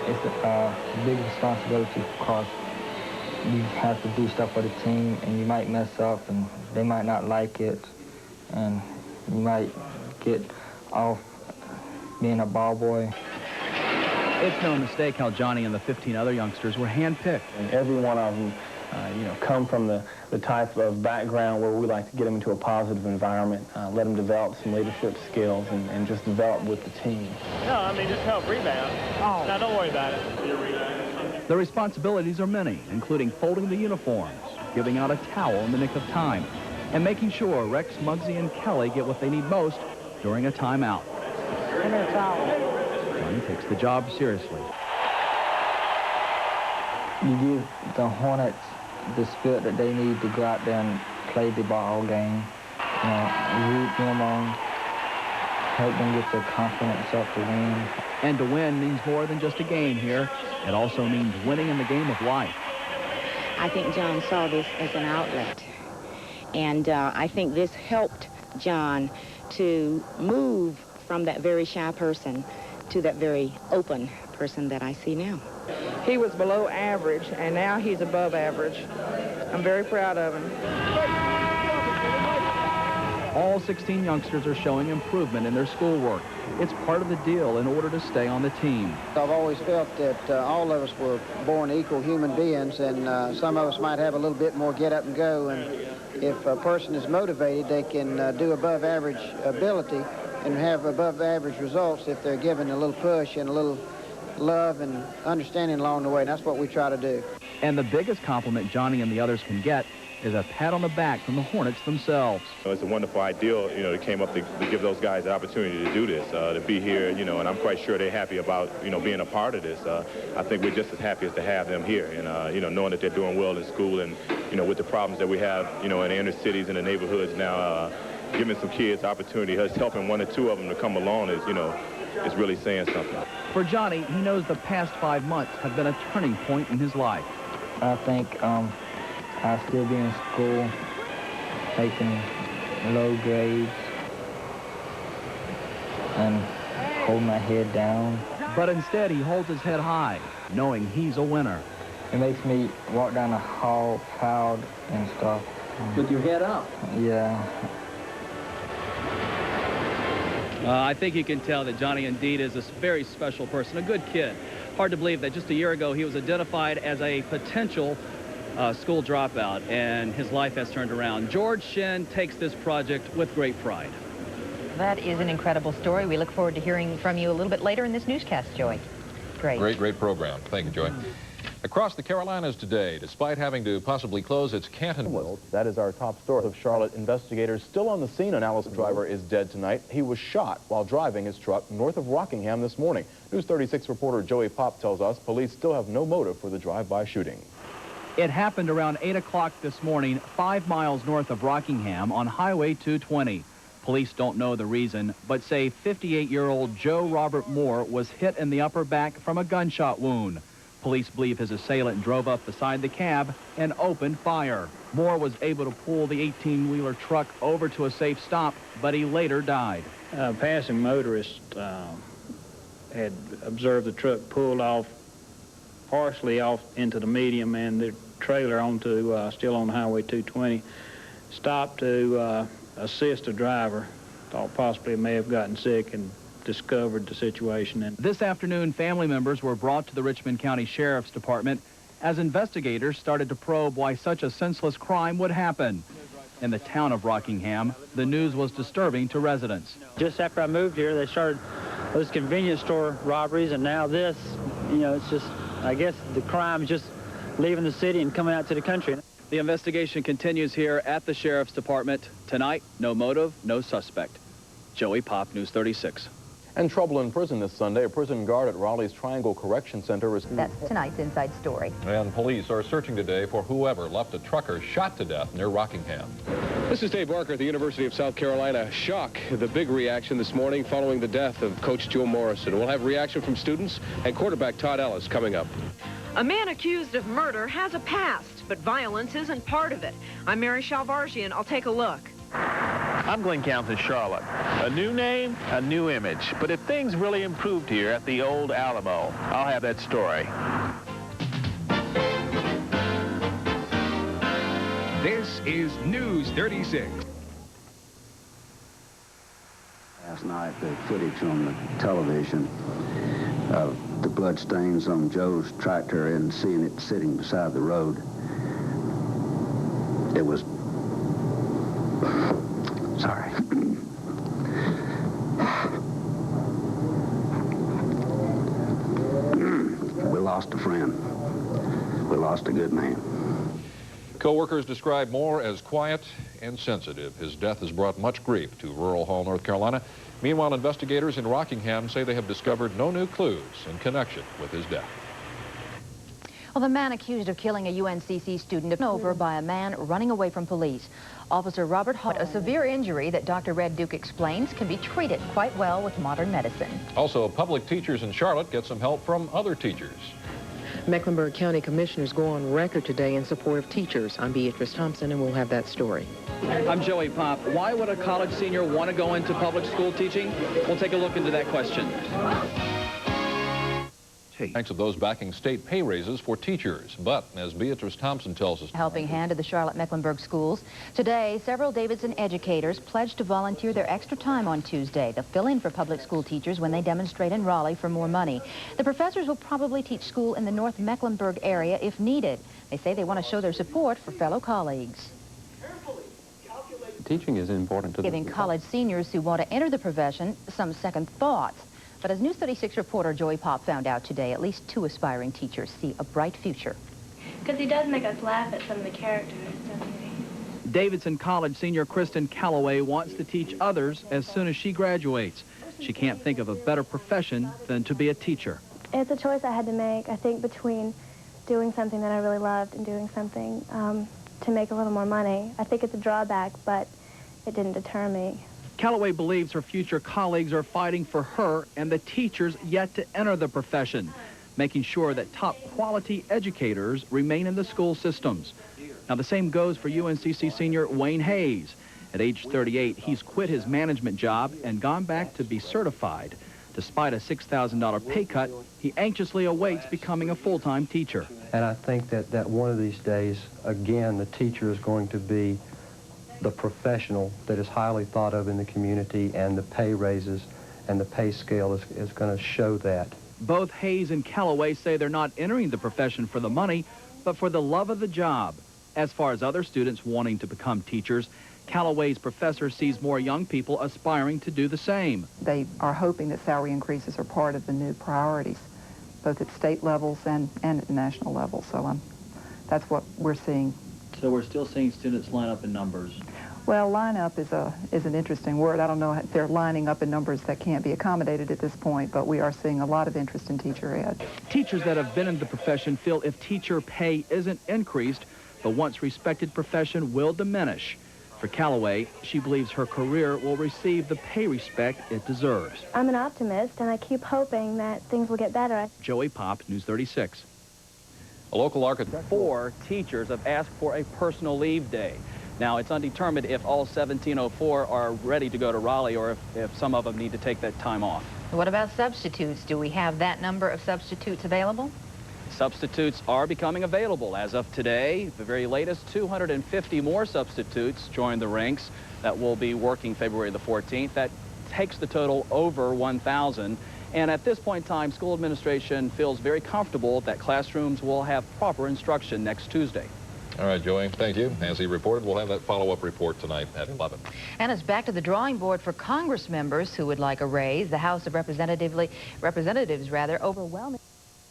It's a big responsibility because you have to do stuff for the team, and you might mess up, and they might not like it, and you might get off being a ball boy. It's no mistake how Johnny and the 15 other youngsters were handpicked. And every one of them, come from the type of background where we like to get them into a positive environment, let them develop some leadership skills, and just develop with the team. No, I mean, just help rebound. Oh. No, don't worry about it. The responsibilities are many, including folding the uniforms, giving out a towel in the nick of time, and making sure Rex, Muggsy, and Kelly get what they need most during a timeout. Give me a towel. Johnny takes the job seriously. You give the Hornets the spirit that they need to go out there and play the ball game. Root them on, help them get their confidence up to win. And to win means more than just a game here. It also means winning in the game of life. I think John saw this as an outlet. And I think this helped John to move from that very shy person to that very open person that I see now. He was below average, and now he's above average. I'm very proud of him. All 16 youngsters are showing improvement in their schoolwork. It's part of the deal in order to stay on the team. I've always felt that all of us were born equal human beings, and some of us might have a little bit more get up and go. And if a person is motivated, they can do above average ability and have above average results if they're given a little push and a little love and understanding along the way. And that's what we try to do. And the biggest compliment Johnny and the others can get is a pat on the back from the Hornets themselves. It's a wonderful ideal, that came up to give those guys the opportunity to do this, to be here, and I'm quite sure they're happy about, being a part of this. I think we're just as happy as to have them here, and, knowing that they're doing well in school and, with the problems that we have, in the inner cities and the neighborhoods now, giving some kids opportunity, us helping one or two of them to come along is, is really saying something. For Johnny, he knows the past 5 months have been a turning point in his life. I think I'll still be in school, taking low grades, and hold my head down. But instead, he holds his head high, knowing he's a winner. It makes me walk down the hall proud and stuff. With your head up? Yeah. I think you can tell that Johnny indeed is a very special person, a good kid. Hard to believe that just a year ago he was identified as a potential school dropout, and his life has turned around. George Shin takes this project with great pride. That is an incredible story. We look forward to hearing from you a little bit later in this newscast, Joey. Great. Great program. Thank you, Joey. Across the Carolinas today, despite having to possibly close its Canton mill. That is our top story of Charlotte. Investigators still on the scene. An Alice driver is dead tonight. He was shot while driving his truck north of Rockingham this morning. News 36 reporter Joey Pop tells us police still have no motive for the drive-by shooting. It happened around 8 o'clock this morning, 5 miles north of Rockingham on Highway 220. Police don't know the reason, but say 58-year-old Joe Robert Moore was hit in the upper back from a gunshot wound. Police believe his assailant drove up beside the cab and opened fire. Moore was able to pull the 18-wheeler truck over to a safe stop, but he later died. A passing motorist had observed the truck pulled off, partially off into the medium, and the trailer onto still on Highway 220. Stopped to assist the driver. Thought possibly it may have gotten sick and discovered the situation. And this afternoon, family members were brought to the Richmond County Sheriff's Department as investigators started to probe why such a senseless crime would happen. In the town of Rockingham, the news was disturbing to residents. Just after I moved here, they started those convenience store robberies, and now this, it's just, I guess the crime is just leaving the city and coming out to the country. The investigation continues here at the Sheriff's Department. Tonight, no motive, no suspect. Joey Pop, News 36. And trouble in prison this Sunday. A prison guard at Raleigh's Triangle Correction Center is... That's tonight's Inside Story. And police are searching today for whoever left a trucker shot to death near Rockingham. This is Dave Barker at the University of South Carolina. Shock, the big reaction this morning following the death of Coach Joe Morrison. We'll have reaction from students and quarterback Todd Ellis coming up. A man accused of murder has a past, but violence isn't part of it. I'm Mary Shalvarzian. I'll take a look. I'm Glenn Counts in Charlotte. A new name, a new image. But if things really improved here at the old Alamo, I'll have that story. This is News 36. Last night, the footage on the television of the blood stains on Joe's tractor and seeing it sitting beside the road, it was... Sorry. We lost a friend. We lost a good man. Co-workers describe Moore as quiet and sensitive. His death has brought much grief to rural Hall, North Carolina. Meanwhile, investigators in Rockingham say they have discovered no new clues in connection with his death. Well, the man accused of killing a UNCC student is over by a man running away from police. Officer Robert Hall, a severe injury that Dr. Red Duke explains can be treated quite well with modern medicine. Also, public teachers in Charlotte get some help from other teachers. Mecklenburg County commissioners go on record today in support of teachers. I'm Beatrice Thompson, and we'll have that story. I'm Joey Pop. Why would a college senior want to go into public school teaching? We'll take a look into that question. Thanks to those backing state pay raises for teachers. But, as Beatrice Thompson tells us... Helping hand to the Charlotte-Mecklenburg schools. Today, several Davidson educators pledged to volunteer their extra time on Tuesday. They'll fill in for public school teachers when they demonstrate in Raleigh for more money. The professors will probably teach school in the North Mecklenburg area if needed. They say they want to show their support for fellow colleagues. Teaching is important to Giving college seniors who want to enter the profession some second thoughts. But as News 36 reporter Joey Pop found out today, at least 2 aspiring teachers see a bright future. Because he does make us laugh at some of the characters, doesn't he? Davidson College senior Kristen Calloway wants to teach others as soon as she graduates. She can't think of a better profession than to be a teacher. It's a choice I had to make, I think, between doing something that I really loved and doing something to make a little more money. I think it's a drawback, but it didn't deter me. Calloway believes her future colleagues are fighting for her and the teachers yet to enter the profession, making sure that top quality educators remain in the school systems. Now, the same goes for UNCC senior Wayne Hayes. At age 38, he's quit his management job and gone back to be certified. Despite a $6,000 pay cut, he anxiously awaits becoming a full-time teacher. And I think that one of these days, again, the teacher is going to be the professional that is highly thought of in the community, and the pay raises and the pay scale is going to show that. Both Hayes and Calloway say they're not entering the profession for the money, but for the love of the job. As far as other students wanting to become teachers, Calloway's professor sees more young people aspiring to do the same. They are hoping that salary increases are part of the new priorities, both at state levels and at national levels. So that's what we're seeing. So we're still seeing students line up in numbers. Well, line up is an interesting word. I don't know if they're lining up in numbers that can't be accommodated at this point, but we are seeing a lot of interest in teacher ed. Teachers that have been in the profession feel if teacher pay isn't increased, the once respected profession will diminish. For Calloway, she believes her career will receive the pay respect it deserves. I'm an optimist, and I keep hoping that things will get better. Joey Pop, News 36. A local architect. 4 teachers have asked for a personal leave day. Now, it's undetermined if all 1704 are ready to go to Raleigh or if some of them need to take that time off. What about substitutes? Do we have that number of substitutes available? Substitutes are becoming available. As of today, the very latest, 250 more substitutes joined the ranks that will be working February the 14th. That takes the total over 1,000. And at this point in time, school administration feels very comfortable that classrooms will have proper instruction next Tuesday. All right, Joey, thank you. As he reported, we'll have that follow-up report tonight at 11. And it's back to the drawing board for Congress members who would like a raise. The House of Representatives overwhelming.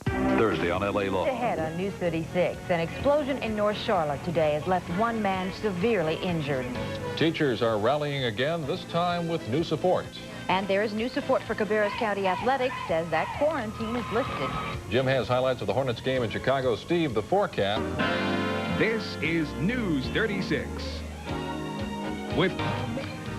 Thursday on LA Law. Ahead on News 36, an explosion in North Charlotte today has left one man severely injured. Teachers are rallying again, this time with new support. And there is new support for Cabarrus County Athletics as that quarantine is lifted. Jim has highlights of the Hornets game in Chicago. Steve, the forecast. This is News 36.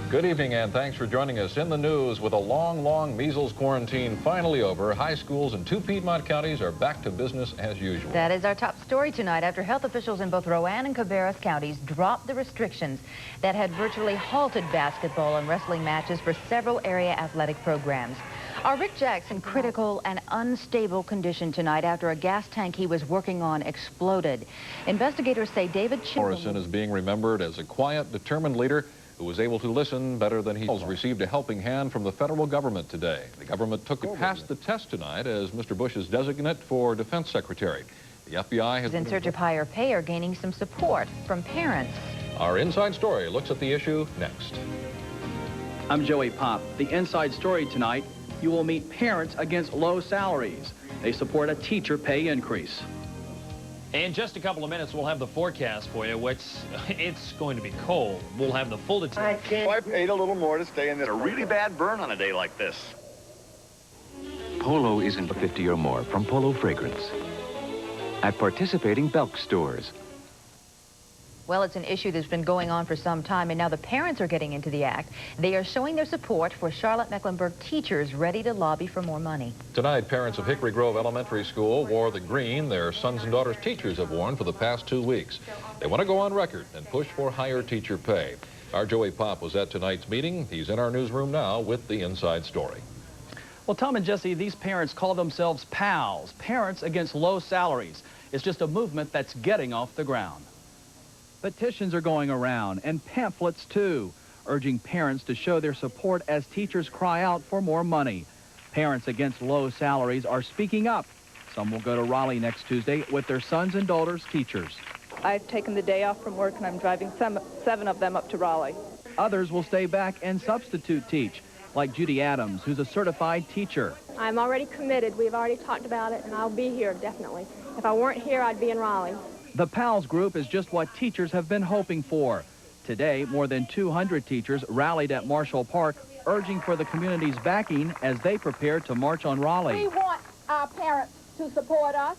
Good evening, and thanks for joining us. In the news, with a long measles quarantine finally over, high schools in 2 Piedmont counties are back to business as usual. That is our top story tonight after health officials in both Rowan and Cabarrus counties dropped the restrictions that had virtually halted basketball and wrestling matches for several area athletic programs. Our Rick Jackson, critical and unstable condition tonight after a gas tank he was working on exploded. Investigators say David Morrison is being remembered as a quiet, determined leader who was able to listen better than he received a helping hand from the federal government today. The government passed the test tonight as Mr. Bush's designate for defense secretary. The FBI has in search of higher pay are gaining some support from parents. Our Inside Story looks at the issue next. I'm Joey Pop. The Inside Story tonight, you will meet parents against low salaries. They support a teacher pay increase. In just a couple of minutes, we'll have the forecast for you, which it's going to be cold. We'll have the full details. I paid a little more to stay in this. A really bad burn on a day like this. Polo isn't 50 or more from Polo Fragrance. At participating Belk stores. Well, it's an issue that's been going on for some time, and now the parents are getting into the act. They are showing their support for Charlotte-Mecklenburg teachers ready to lobby for more money. Tonight, parents of Hickory Grove Elementary School wore the green their sons and daughters' teachers have worn for the past 2 weeks. They want to go on record and push for higher teacher pay. Our Joey Pop was at tonight's meeting. He's in our newsroom now with the Inside Story. Well, Tom and Jesse, these parents call themselves PALS, Parents Against Low Salaries. It's just a movement that's getting off the ground. Petitions are going around, and pamphlets too, urging parents to show their support as teachers cry out for more money. Parents Against Low Salaries are speaking up. Some will go to Raleigh next Tuesday with their sons and daughters' teachers. I've taken the day off from work, and I'm driving 7 of them up to Raleigh. Others will stay back and substitute teach, like Judy Adams, who's a certified teacher. I'm already committed. We've already talked about it, and I'll be here, definitely. If I weren't here, I'd be in Raleigh. The PALS group is just what teachers have been hoping for. Today, more than 200 teachers rallied at Marshall Park, urging for the community's backing as they prepare to march on Raleigh. We want our parents to support us.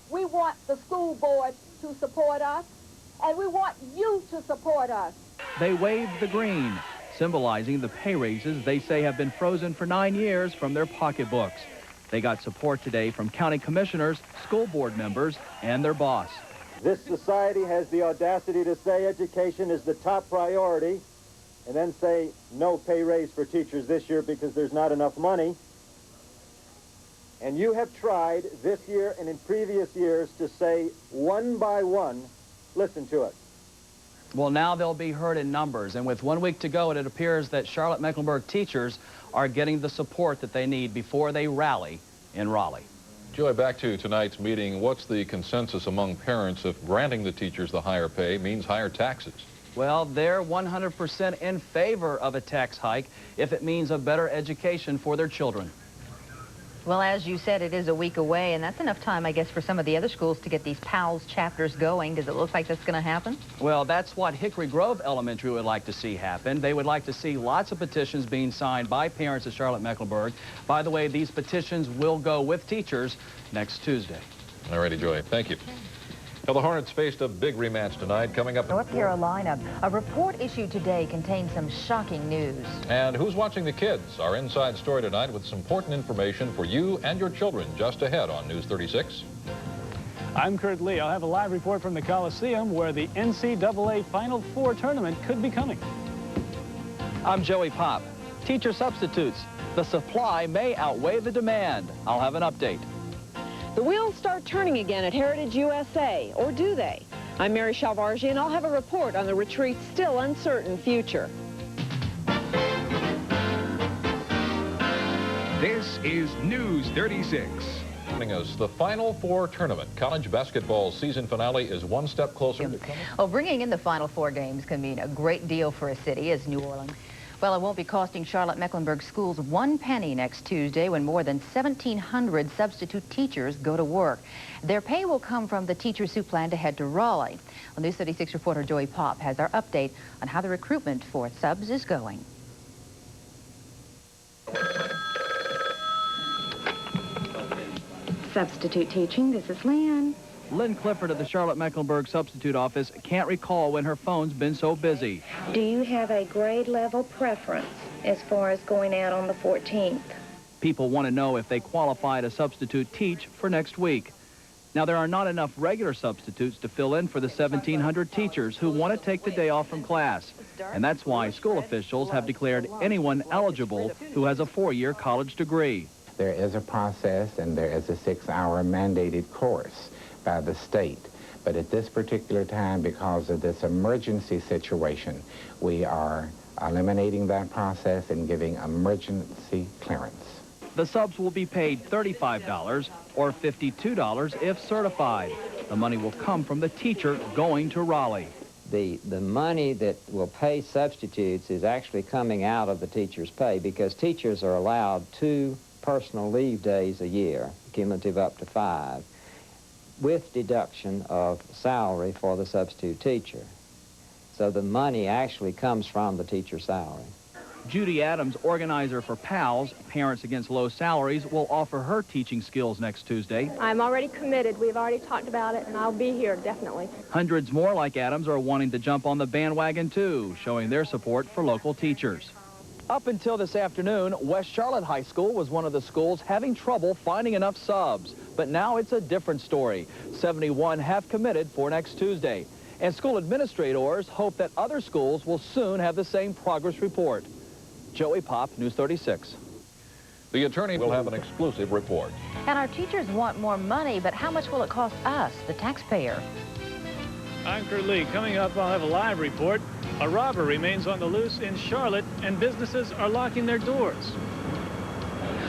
We want the school board to support us. And we want you to support us. They waved the green, symbolizing the pay raises they say have been frozen for 9 years from their pocketbooks. They got support today from county commissioners, school board members, and their boss. This society has the audacity to say education is the top priority and then say no pay raise for teachers this year because there's not enough money. And you have tried this year and in previous years to say one by one, listen to it. Well, now they'll be heard in numbers, and with 1 week to go, it appears that Charlotte-Mecklenburg teachers are getting the support that they need before they rally in Raleigh. Joy, back to tonight's meeting. What's the consensus among parents if granting the teachers the higher pay means higher taxes? Well, they're 100% in favor of a tax hike if it means a better education for their children. Well, as you said, it is a week away, and that's enough time, I guess, for some of the other schools to get these PALS chapters going. Does it look like that's going to happen? Well, that's what Hickory Grove Elementary would like to see happen. They would like to see lots of petitions being signed by parents of Charlotte-Mecklenburg. By the way, these petitions will go with teachers next Tuesday. All righty, Joy. Thank you. Well, the Hornets faced a big rematch tonight coming up. North Carolina. A report issued today contains some shocking news. And who's watching the kids? Our Inside Story tonight with some important information for you and your children just ahead on News 36. I'm Kurt Lee. I'll have a live report from the Coliseum where the NCAA Final Four tournament could be coming. I'm Joey Pop. Teacher substitutes. The supply may outweigh the demand. I'll have an update. The wheels start turning again at Heritage USA, or do they? I'm Mary Shalvarji, and I'll have a report on the retreat's still uncertain future. This is News 36. Joining us, the Final Four tournament. College basketball season finale is one step closer. Well, bringing in the Final Four games can mean a great deal for a city as New Orleans. Well, it won't be costing Charlotte-Mecklenburg schools 1 penny next Tuesday when more than 1,700 substitute teachers go to work. Their pay will come from the teachers who plan to head to Raleigh. Well, News 36 reporter Joey Pop has our update on how the recruitment for subs is going. Substitute teaching, this is Lynn. Lynn Clifford of the Charlotte-Mecklenburg Substitute Office can't recall when her phone's been so busy. Do you have a grade level preference as far as going out on the 14th? People want to know if they qualify to substitute teach for next week. Now, there are not enough regular substitutes to fill in for the 1,700 teachers who want to take the day off from class. And that's why school officials have declared anyone eligible who has a 4-year college degree. There is a process and there is a 6-hour mandated course by the state. But at this particular time, because of this emergency situation, we are eliminating that process and giving emergency clearance. The subs will be paid $35 or $52 if certified. The money will come from the teacher going to Raleigh. The money that will pay substitutes is actually coming out of the teacher's pay because teachers are allowed 2 personal leave days a year, cumulative up to 5, with deduction of salary for the substitute teacher. So the money actually comes from the teacher's salary. Judy Adams, organizer for PALS, Parents Against Low Salaries, will offer her teaching skills next Tuesday. I'm already committed. We've already talked about it, and I'll be here, definitely. Hundreds more like Adams are wanting to jump on the bandwagon, too, showing their support for local teachers. Up until this afternoon, West Charlotte High School was one of the schools having trouble finding enough subs. But now it's a different story. 71 have committed for next Tuesday. And school administrators hope that other schools will soon have the same progress report. Joey Pop, News 36. The attorney will have an exclusive report. And our teachers want more money, but how much will it cost us, the taxpayer? I'm Kurt Lee. Coming up, I'll have a live report. A robber remains on the loose in Charlotte, and businesses are locking their doors.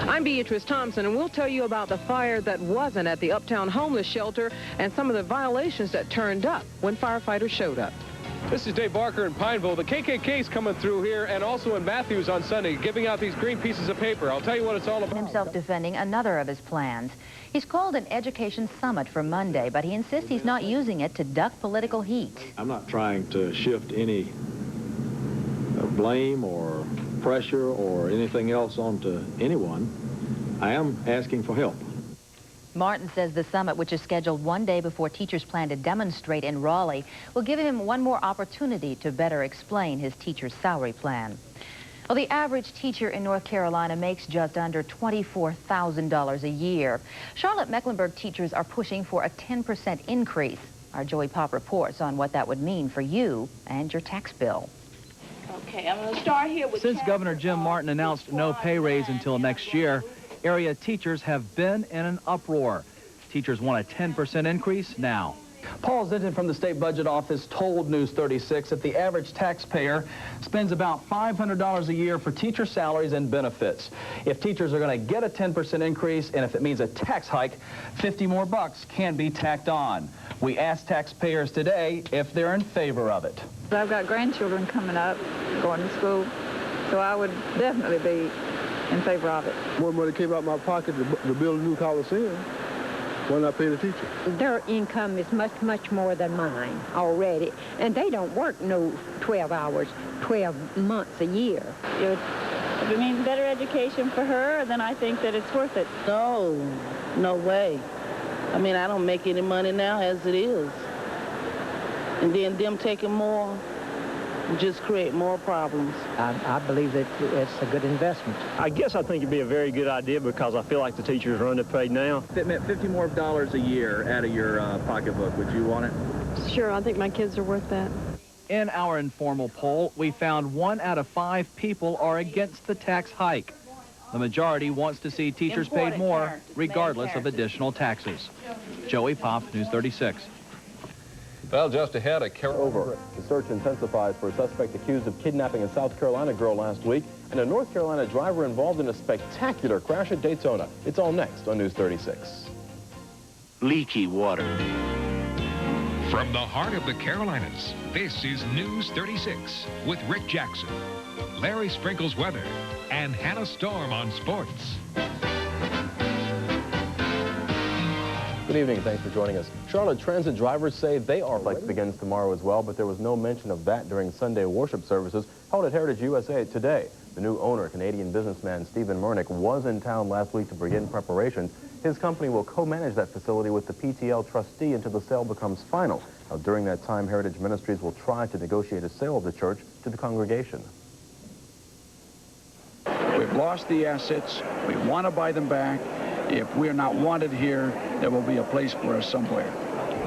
I'm Beatrice Thompson, and we'll tell you about the fire that wasn't at the Uptown Homeless Shelter and some of the violations that turned up when firefighters showed up. This is Dave Barker in Pineville. The KKK's coming through here and also in Matthews on Sunday, giving out these green pieces of paper. I'll tell you what it's all about. Himself defending another of his plans. He's called an education summit for Monday, but he insists he's not using it to duck political heat. I'm not trying to shift any blame or pressure or anything else onto anyone. I am asking for help. Martin says the summit, which is scheduled one day before teachers plan to demonstrate in Raleigh, will give him one more opportunity to better explain his teacher's salary plan. Well, the average teacher in North Carolina makes just under $24,000 a year. Charlotte-Mecklenburg teachers are pushing for a 10% increase. Our Joey Pop reports on what that would mean for you and your tax bill. Okay, I'm going to start here with... Since Governor Jim Martin announced no pay raise until next year, area teachers have been in an uproar. Teachers want a 10% increase now. Paul Zinton from the State Budget Office told News 36 that the average taxpayer spends about $500 a year for teacher salaries and benefits. If teachers are going to get a 10% increase, and if it means a tax hike, 50 more bucks can be tacked on. We asked taxpayers today if they're in favor of it. I've got grandchildren coming up, going to school, so I would definitely be in favor of it. More money came out of my pocket to build a new Coliseum. Why not pay the teacher? Their income is much, much more than mine already. And they don't work no 12 hours, 12 months a year. If it means better education for her, then I think that it's worth it. No, no way. I mean, I don't make any money now as it is. And then them taking more just create more problems. I believe that it's a good investment. I guess I think it'd be a very good idea because I feel like the teachers are underpaid now. If it meant $50 more a year out of your pocketbook, would you want it? Sure, I think my kids are worth that. In our informal poll, we found 1 out of 5 people are against the tax hike. The majority wants to see teachers paid more, regardless of additional taxes. Joey Pop, News 36. Well, just ahead, over. The search intensifies for a suspect accused of kidnapping a South Carolina girl last week and a North Carolina driver involved in a spectacular crash at Daytona. It's all next on News 36. Leaky water. From the heart of the Carolinas, this is News 36 with Rick Jackson, Larry Sprinkles weather, and Hannah Storm on sports. Good evening. Thanks for joining us. Charlotte Transit drivers say they are flex begins tomorrow as well, but there was no mention of that during Sunday worship services held at Heritage USA today. The new owner, Canadian businessman Stephen Murnick, was in town last week to begin preparation. His company will co-manage that facility with the PTL trustee until the sale becomes final. Now, during that time, Heritage Ministries will try to negotiate a sale of the church to the congregation. We've lost the assets. We want to buy them back. If we're not wanted here, there will be a place for us somewhere.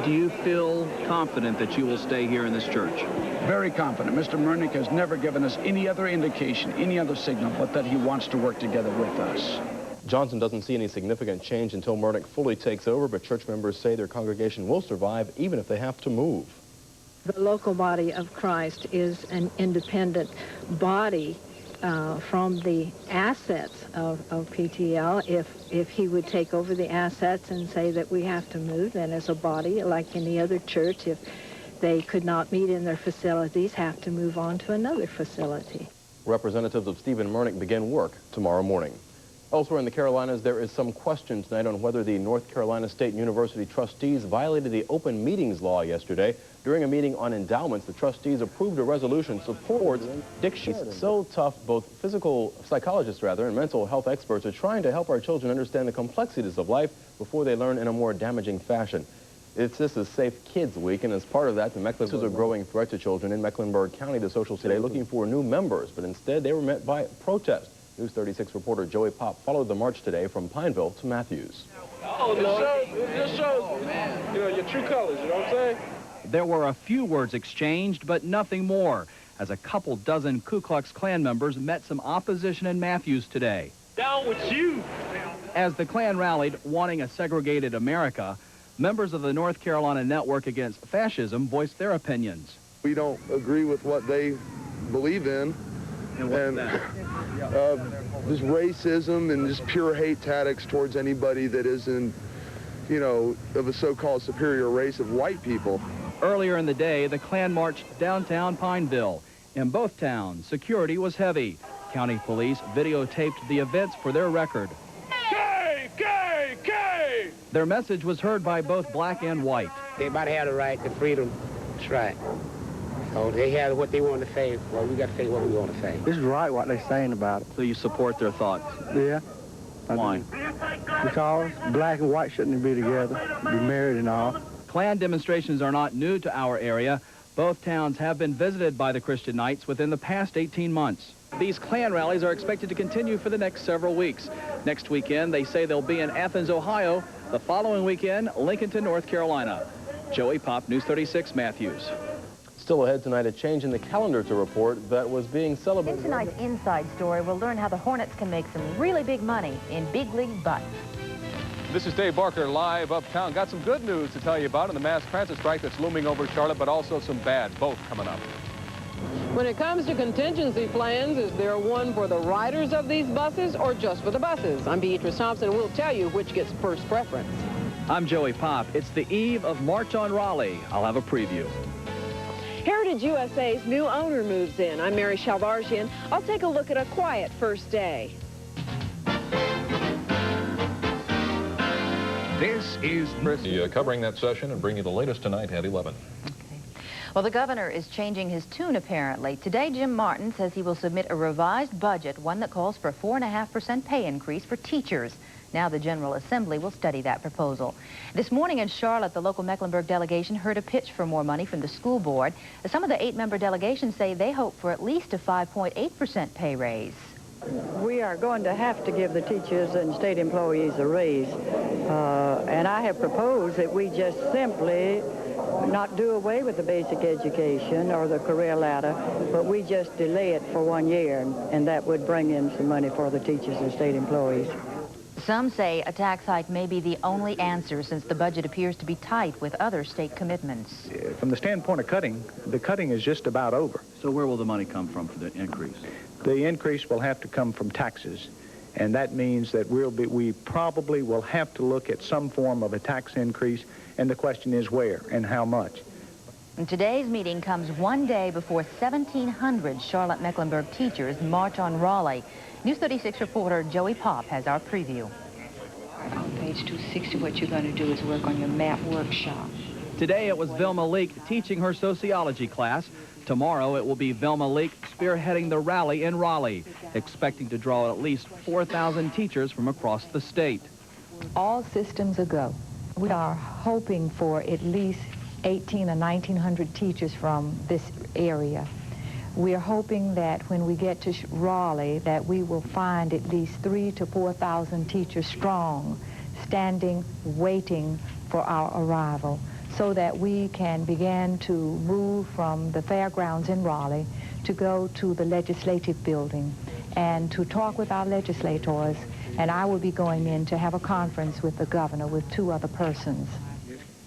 Do you feel confident that you will stay here in this church? Very confident. Mr. Murnick has never given us any other indication, any other signal, but that he wants to work together with us. Johnson doesn't see any significant change until Murnick fully takes over, but church members say their congregation will survive even if they have to move. The local body of Christ is an independent body from the assets of PTL. If he would take over the assets and say that we have to move, then as a body, like any other church, if they could not meet in their facilities, have to move on to another facility. Representatives of Stephen Murnick begin work tomorrow morning. Elsewhere in the Carolinas, there is some question tonight on whether the North Carolina State University trustees violated the open meetings law yesterday. During a meeting on endowments, the trustees approved a resolution supports addiction. It's so tough, both physical psychologists, and mental health experts are trying to help our children understand the complexities of life before they learn in a more damaging fashion. This is Safe Kids Week, and as part of that, the Mecklenburg is a growing threat to children in Mecklenburg County. The social today looking for new members, but instead they were met by protest. News 36 reporter Joey Pop followed the march today from Pineville to Matthews. Oh, no. It just shows, you know, your true colors, you know what I'm saying? There were a few words exchanged, but nothing more, as a couple dozen Ku Klux Klan members met some opposition in Matthews today. Down with you! As the Klan rallied, wanting a segregated America, members of the North Carolina Network Against Fascism voiced their opinions. We don't agree with what they believe in. And just racism and just pure hate tactics towards anybody that isn't, you know, of a so-called superior race of white people. Earlier in the day, the Klan marched downtown Pineville. In both towns, security was heavy. County police videotaped the events for their record. K, K, K! Their message was heard by both black and white. Everybody had a right to freedom. That's right. So they had what they wanted to say. Well, we got to say what we want to say. This is right what they're saying about it. So you support their thoughts? Yeah. Why? Because black and white shouldn't be together, be married and all. Klan demonstrations are not new to our area. Both towns have been visited by the Christian Knights within the past 18 months. These Klan rallies are expected to continue for the next several weeks. Next weekend, they say they'll be in Athens, Ohio. The following weekend, Lincolnton, North Carolina. Joey Pop, News 36, Matthews. Still ahead tonight, a change in the calendar to report that was being celebrated. In tonight's Inside Story, we'll learn how the Hornets can make some really big money in big league butts. This is Dave Barker live uptown. Got some good news to tell you about in the mass transit strike that's looming over Charlotte, but also some bad, both coming up. When it comes to contingency plans, is there one for the riders of these buses or just for the buses? I'm Beatrice Thompson, and we'll tell you which gets first preference. I'm Joey Pop. It's the eve of March on Raleigh. I'll have a preview. Heritage USA's new owner moves in. I'm Mary Shalvarzian. I'll take a look at a quiet first day. This is covering that session and bring you the latest tonight at 11. Well, the governor is changing his tune, apparently. Today, Jim Martin says he will submit a revised budget, one that calls for a 4.5% pay increase for teachers. Now the General Assembly will study that proposal. This morning in Charlotte, the local Mecklenburg delegation heard a pitch for more money from the school board. Some of the 8-member delegations say they hope for at least a 5.8% pay raise. We are going to have to give the teachers and state employees a raise. And I have proposed that we just simply not do away with the basic education or the career ladder, but we just delay it for 1 year, and that would bring in some money for the teachers and state employees. Some say a tax hike may be the only answer since the budget appears to be tight with other state commitments. From the standpoint of cutting, the cutting is just about over. So where will the money come from for the increase? The increase will have to come from taxes, and that means that we probably will have to look at some form of a tax increase, and the question is where and how much. And today's meeting comes one day before 1,700 Charlotte-Mecklenburg teachers march on Raleigh. News 36 reporter Joey Pop has our preview. On page 260, what you're going to do is work on your map workshop. Today it was Vilma Leak teaching her sociology class. Tomorrow it will be Vilma Leak spearheading the rally in Raleigh, expecting to draw at least 4,000 teachers from across the state. All systems are go. We are hoping for at least 1,800 or 1,900 teachers from this area. We are hoping that when we get to Raleigh that we will find at least 3,000 to 4,000 teachers strong, standing, waiting for our arrival, so that we can begin to move from the fairgrounds in Raleigh to go to the legislative building and to talk with our legislators. And I will be going in to have a conference with the governor with 2 other persons.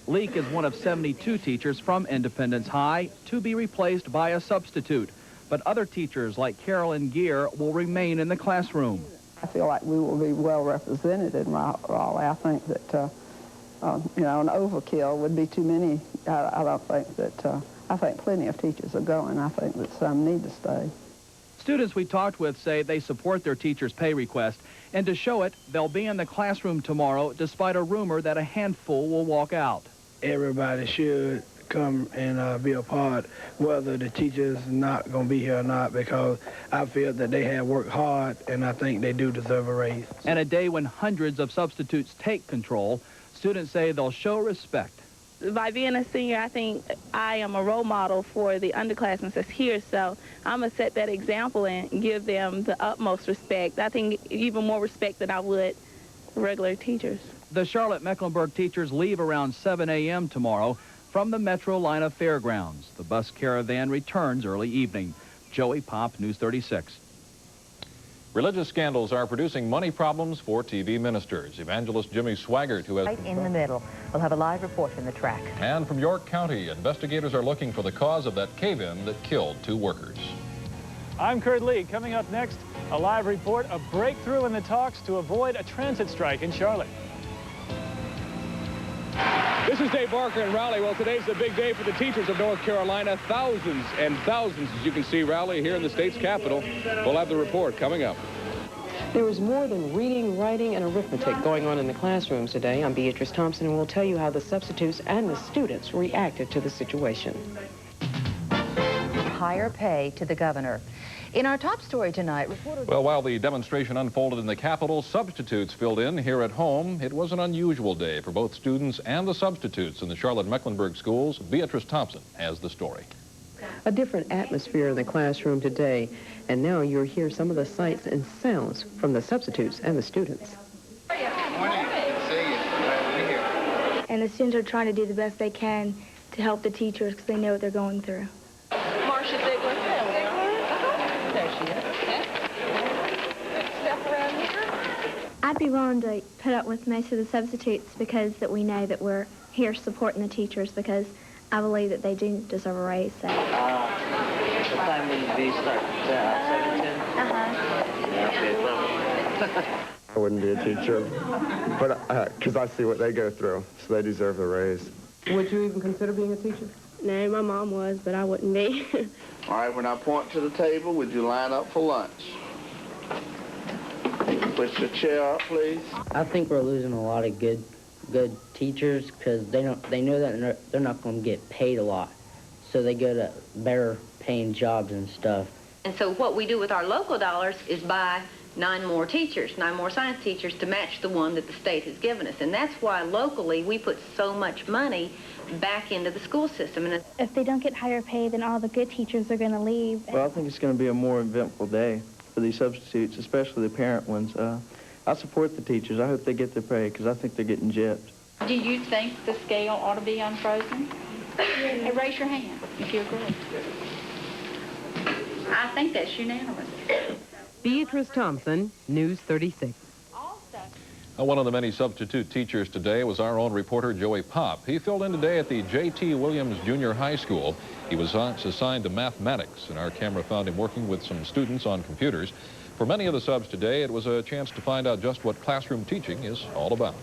Leak is one of 72 teachers from Independence High to be replaced by a substitute. But other teachers like Carolyn Gear will remain in the classroom. I feel like we will be well represented in Raleigh. I think that, you know, an overkill would be too many. I don't think that, I think plenty of teachers are going. I think that some need to stay. Students we talked with say they support their teacher's pay request, and to show it, they'll be in the classroom tomorrow despite a rumor that a handful will walk out. Everybody should come and be a part, whether the teacher's not going to be here or not, because I feel that they have worked hard, and I think they do deserve a raise. And a day when hundreds of substitutes take control, students say they'll show respect. By being a senior, I think I am a role model for the underclassmen that's here, so I'm going to set that example and give them the utmost respect. I think even more respect than I would regular teachers. The Charlotte-Mecklenburg teachers leave around 7 a.m. tomorrow from the Metrolina Fairgrounds. The bus caravan returns early evening. Joey Pop, News 36. Religious scandals are producing money problems for TV ministers. Evangelist Jimmy Swaggart, who has... Right in the middle. We'll have a live report from the track. And from York County, investigators are looking for the cause of that cave-in that killed 2 workers. I'm Kurt Lee. Coming up next, a live report, a breakthrough in the talks to avoid a transit strike in Charlotte. This is Dave Barker in Raleigh. Well, today's a big day for the teachers of North Carolina. Thousands and thousands, as you can see, rally here in the state's capital. We'll have the report coming up. There was more than reading, writing, and arithmetic going on in the classrooms today. I'm Beatrice Thompson, and we'll tell you how the substitutes and the students reacted to the situation. Higher pay to the governor. In our top story tonight, reporters... Well, while the demonstration unfolded in the Capitol, substitutes filled in here at home. It was an unusual day for both students and the substitutes in the Charlotte-Mecklenburg schools. Beatrice Thompson has the story. A different atmosphere in the classroom today, and now you'll hear some of the sights and sounds from the substitutes and the students. And the students are trying to do the best they can to help the teachers because they know what they're going through. Marcia Ziegler. There she is. Step around here. I'd be willing to put up with most of the substitutes because that we know that we're here supporting the teachers because I believe that they do deserve a raise. So. What time will these start? 7:10? I wouldn't be a teacher, but because I see what they go through, so they deserve a raise. Would you even consider being a teacher? No, my mom was, but I wouldn't be. All right, when I point to the table, would you line up for lunch? Push your chair up, please. I think we're losing a lot of good teachers because they know that they're not going to get paid a lot, so they go to better paying jobs and stuff. And so what we do with our local dollars is buy 9 more teachers, 9 more science teachers to match the one that the state has given us. And that's why locally we put so much money back into the school system. And if they don't get higher pay, then all the good teachers are going to leave. Well, I think it's going to be a more eventful day for these substitutes, especially the parent ones. I support the teachers. I hope they get their pay because I think they're getting gypped. Do you think the scale ought to be unfrozen? Hey, raise your hand if you agree. I think that's unanimous. Beatrice Thompson, News 36. One of the many substitute teachers today was our own reporter, Joey Pop. He filled in today at the J.T. Williams Junior High School. He was assigned to mathematics, and our camera found him working with some students on computers. For many of the subs today, it was a chance to find out just what classroom teaching is all about.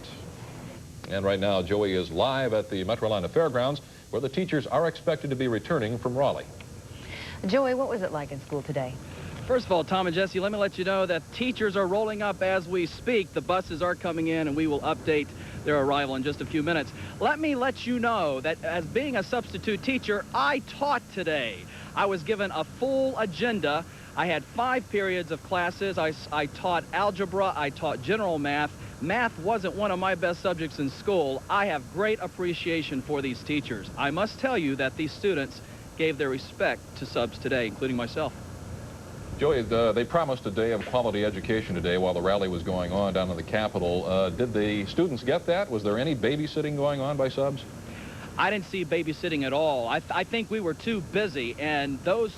And right now, Joey is live at the Metrolina Fairgrounds, where the teachers are expected to be returning from Raleigh. Joey, what was it like in school today? First of all, Tom and Jesse, let me let you know that teachers are rolling up as we speak. The buses are coming in, and we will update their arrival in just a few minutes. Let me let you know that as being a substitute teacher, I taught today. I was given a full agenda I had 5 periods of classes. I taught algebra, I taught general math. Math wasn't one of my best subjects in school. I have great appreciation for these teachers. I must tell you that these students gave their respect to subs today, including myself. Joey, they promised a day of quality education today while the rally was going on down in the Capitol. Did the students get that? Was there any babysitting going on by subs? I didn't see babysitting at all. I think we were too busy, and those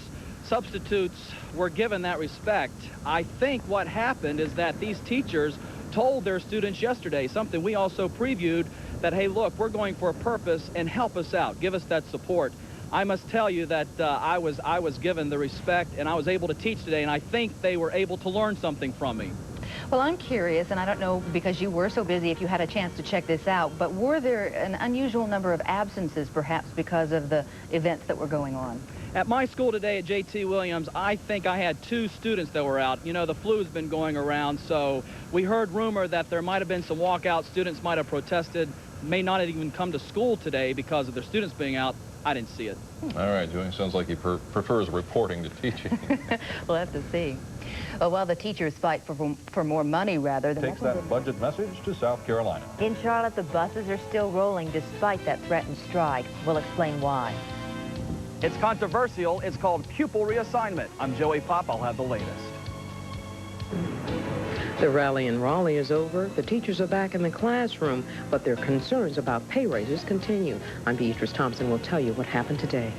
substitutes were given that respect. I think what happened is that these teachers told their students yesterday, something we also previewed, that, hey, look, we're going for a purpose and help us out, give us that support. I must tell you that I was given the respect, and I was able to teach today, and I think they were able to learn something from me. Well, I'm curious, and I don't know, because you were so busy, if you had a chance to check this out, but were there an unusual number of absences, perhaps, because of the events that were going on? At my school today at J.T. Williams, I think I had 2 students that were out. You know, the flu's been going around, so we heard rumor that there might have been some walkout. Students might have protested, may not have even come to school today because of their students being out. I didn't see it. All right, Joey, sounds like he prefers reporting to teaching. We'll have to see. Well, while the teachers fight for more money, rather than... Takes that budget message to South Carolina. In Charlotte, the buses are still rolling despite that threatened strike. We'll explain why. It's controversial. It's called pupil reassignment. I'm Joey Pop. I'll have the latest. The rally in Raleigh is over. The teachers are back in the classroom, but their concerns about pay raises continue. I'm Beatrice Thompson. Will tell you what happened today.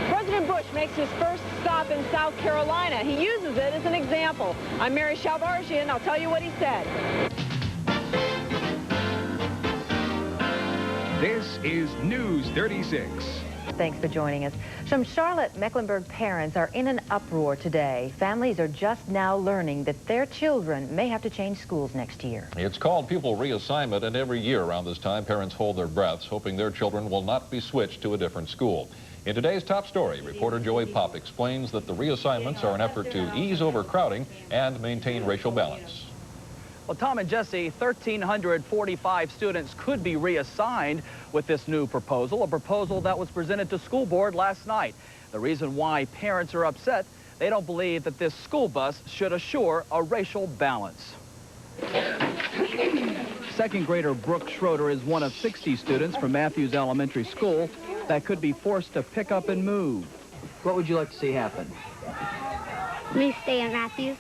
President Bush makes his first stop in South Carolina. He uses it as an example. I'm Mary Shalvarzian. I'll tell you what he said. This is News 36. Thanks for joining us. Some Charlotte-Mecklenburg parents are in an uproar today. Families are just now learning that their children may have to change schools next year. It's called pupil reassignment, and every year around this time, parents hold their breaths, hoping their children will not be switched to a different school. In today's top story, reporter Joey Pop explains that the reassignments are an effort to ease overcrowding and maintain racial balance. Well, Tom and Jesse, 1,345 students could be reassigned with this new proposal, a proposal that was presented to school board last night. The reason why parents are upset, they don't believe that this school bus should assure a racial balance. Second grader Brooke Schroeder is one of 60 students from Matthews Elementary School that could be forced to pick up and move. What would you like to see happen? Me stay at Matthews.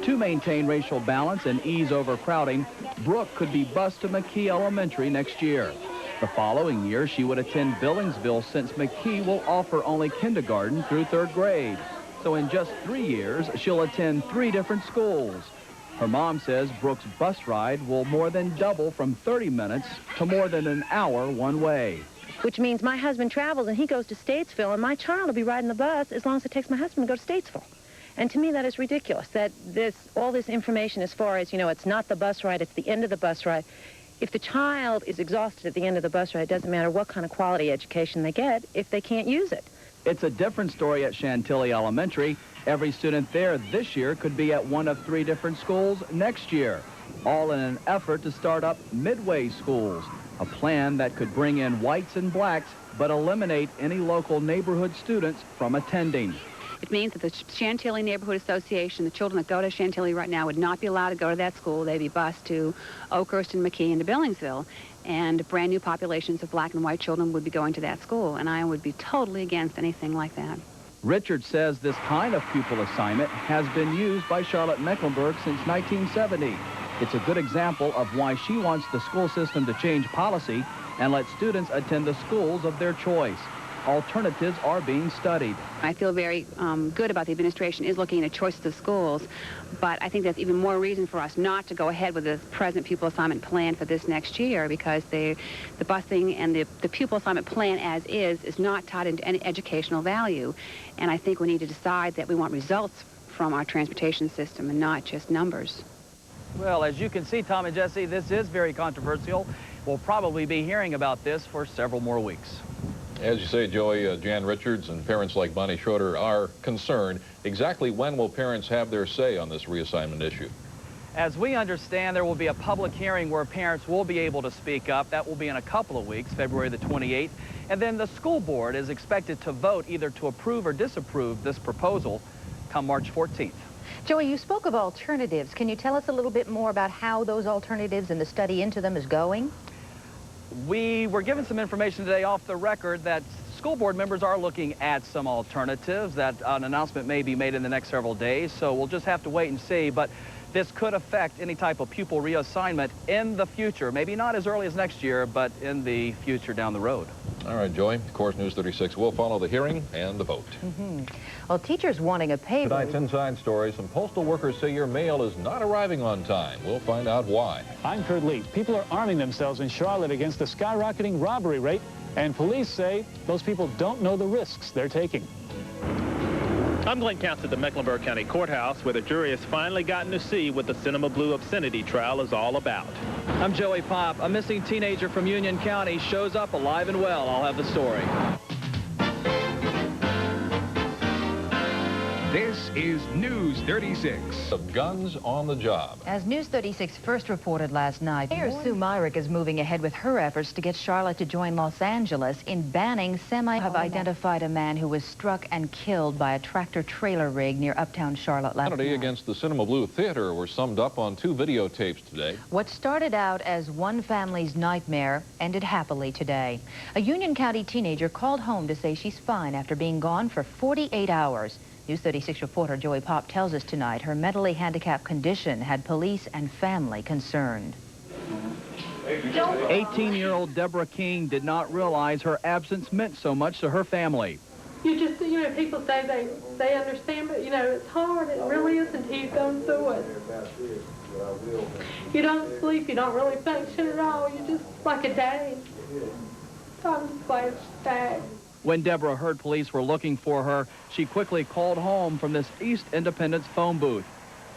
To maintain racial balance and ease overcrowding, Brooke could be bused to McKee Elementary next year. The following year, she would attend Billingsville since McKee will offer only kindergarten through 3rd grade. So in just 3 years, she'll attend 3 different schools. Her mom says Brooke's bus ride will more than double from 30 minutes to more than an hour one way. Which means my husband travels and he goes to Statesville, and my child will be riding the bus as long as it takes my husband to go to Statesville. And to me, that is ridiculous, that all this information as far as, you know, it's not the bus ride, it's the end of the bus ride. If the child is exhausted at the end of the bus ride, it doesn't matter what kind of quality education they get if they can't use it. It's a different story at Chantilly Elementary. Every student there this year could be at one of 3 different schools next year, all in an effort to start up midway schools, a plan that could bring in whites and blacks but eliminate any local neighborhood students from attending. It means that the Chantilly Neighborhood Association, the children that go to Chantilly right now, would not be allowed to go to that school. They'd be bused to Oakhurst and McKee and to Billingsville. And brand new populations of black and white children would be going to that school. And I would be totally against anything like that. Richard says this kind of pupil assignment has been used by Charlotte-Mecklenburg since 1970. It's a good example of why she wants the school system to change policy and let students attend the schools of their choice. Alternatives are being studied. I feel very good about the administration is looking at choices of schools, but I think that's even more reason for us not to go ahead with the present pupil assignment plan for this next year, because the busing and the pupil assignment plan as is not tied into any educational value. And I think we need to decide that we want results from our transportation system and not just numbers. Well, as you can see, Tom and Jesse, this is very controversial. We'll probably be hearing about this for several more weeks. As you say, Joey, Jan Richards and parents like Bonnie Schroeder are concerned. Exactly when will parents have their say on this reassignment issue? As we understand, there will be a public hearing where parents will be able to speak up. That will be in a couple of weeks, February the 28th. And then the school board is expected to vote either to approve or disapprove this proposal. come March 14th. Joey, you spoke of alternatives. Can you tell us a little bit more about how those alternatives and the study into them is going? We were given some information today off the record that school board members are looking at some alternatives, that an announcement may be made in the next several days, so we'll just have to wait and see. But this could affect any type of pupil reassignment in the future. Maybe not as early as next year, but in the future down the road. All right, Joey. Of course, News 36 will follow the hearing and the vote. Well, teachers wanting a pay raise. Tonight's Inside Story, some postal workers say your mail is not arriving on time. We'll find out why. I'm Kurt Lee. People are arming themselves in Charlotte against the skyrocketing robbery rate, and police say those people don't know the risks they're taking. I'm Glenn Counts at the Mecklenburg County Courthouse, where the jury has finally gotten to see what the Cinema Blue obscenity trial is all about. I'm Joey Pop. A missing teenager from Union County shows up alive and well. I'll have the story. This is News 36. Of guns on the job. As News 36 first reported last night, Mayor Sue Myrick is moving ahead with her efforts to get Charlotte to join Los Angeles in banning have identified a man who was struck and killed by a tractor-trailer rig near uptown Charlotte last night. Against the Cinema Blue Theater were summed up on 2 videotapes today. What started out as one family's nightmare ended happily today. A Union County teenager called home to say she's fine after being gone for 48 hours. News 36 reporter Joey Pop tells us tonight her mentally handicapped condition had police and family concerned. 18-year-old Deborah King did not realize her absence meant so much to her family. You just, you know, people say they understand, but, you know, it's hard. It really is until you've gone through it. You don't sleep. You don't really function at all. You're just like a day. I'm just glad she's back. When Deborah heard police were looking for her, she quickly called home from this East Independence phone booth.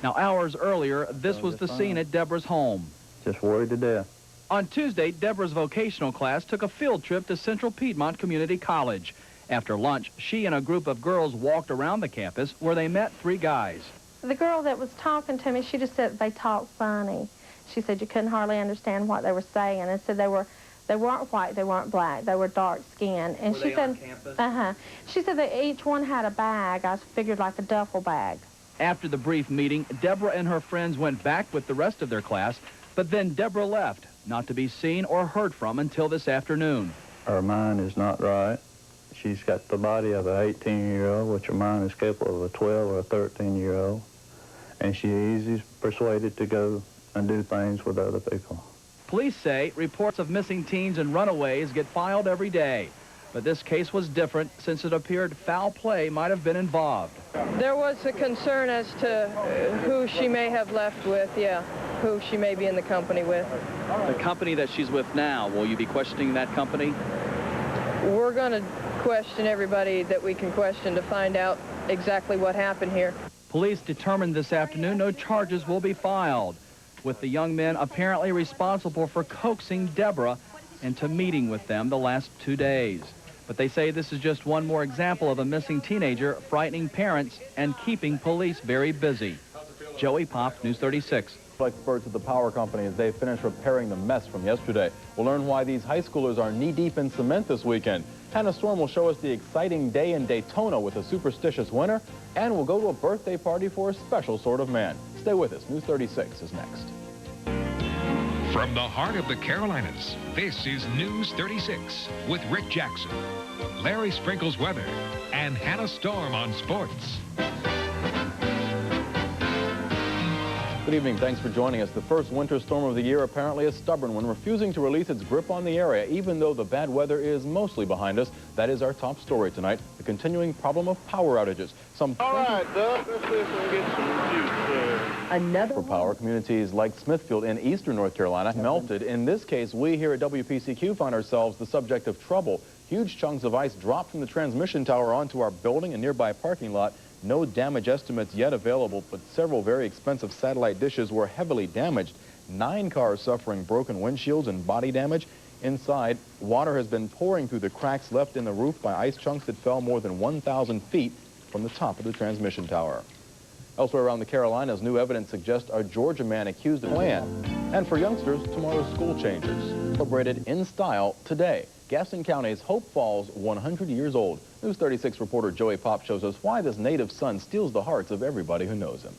Now, hours earlier, this was the scene at Deborah's home. Just worried to death. On Tuesday, Deborah's vocational class took a field trip to Central Piedmont Community College. After lunch, she and a group of girls walked around the campus where they met 3 guys. The girl that was talking to me, she just said they talked funny. She said you couldn't hardly understand what they were saying, and said they weren't white, they weren't black, they were dark skinned. And were she they said, on campus? She said that each one had a bag. I figured like a duffel bag. After the brief meeting, Deborah and her friends went back with the rest of their class, but then Deborah left, not to be seen or heard from until this afternoon. Her mind is not right. She's got the body of an 18-year-old, which her mind is capable of a 12 or a 13-year-old. And she's easily persuaded to go and do things with other people. Police say reports of missing teens and runaways get filed every day. But this case was different since it appeared foul play might have been involved. There was a concern as to who she may have left with, who she may be in the company with. The company that she's with now, will you be questioning that company? We're going to question everybody that we can question to find out exactly what happened here. Police determined this afternoon no charges will be filed, with the young men apparently responsible for coaxing Deborah into meeting with them the last 2 days. But they say this is just one more example of a missing teenager frightening parents and keeping police very busy. Joey Pop, News 36. Experts at the power company as they finish repairing the mess from yesterday. We'll learn why these high schoolers are knee-deep in cement this weekend. Hannah Storm will show us the exciting day in Daytona with a superstitious winter, and we'll go to a birthday party for a special sort of man. Stay with us. News 36 is next. From the heart of the Carolinas, this is News 36 with Rick Jackson, Larry Sprinkles weather, and Hannah Storm on sports. Good evening. Thanks for joining us. The first winter storm of the year, apparently a stubborn one, refusing to release its grip on the area, even though the bad weather is mostly behind us. That is our top story tonight, the continuing problem of power outages. All right, Doug, let's see if we can get some juice. Another for power, communities like Smithfield in eastern North Carolina melted. In this case, we here at WPCQ find ourselves the subject of trouble. Huge chunks of ice dropped from the transmission tower onto our building and nearby parking lot. No damage estimates yet available, but several very expensive satellite dishes were heavily damaged. 9 cars suffering broken windshields and body damage. Inside, water has been pouring through the cracks left in the roof by ice chunks that fell more than 1,000 feet from the top of the transmission tower. Elsewhere around the Carolinas, new evidence suggests a Georgia man accused of plan. And for youngsters, tomorrow's school changes, celebrated in style today. Gaston County's Hope Falls, 100 years old. News 36 reporter Joey Pop shows us why this native son steals the hearts of everybody who knows him.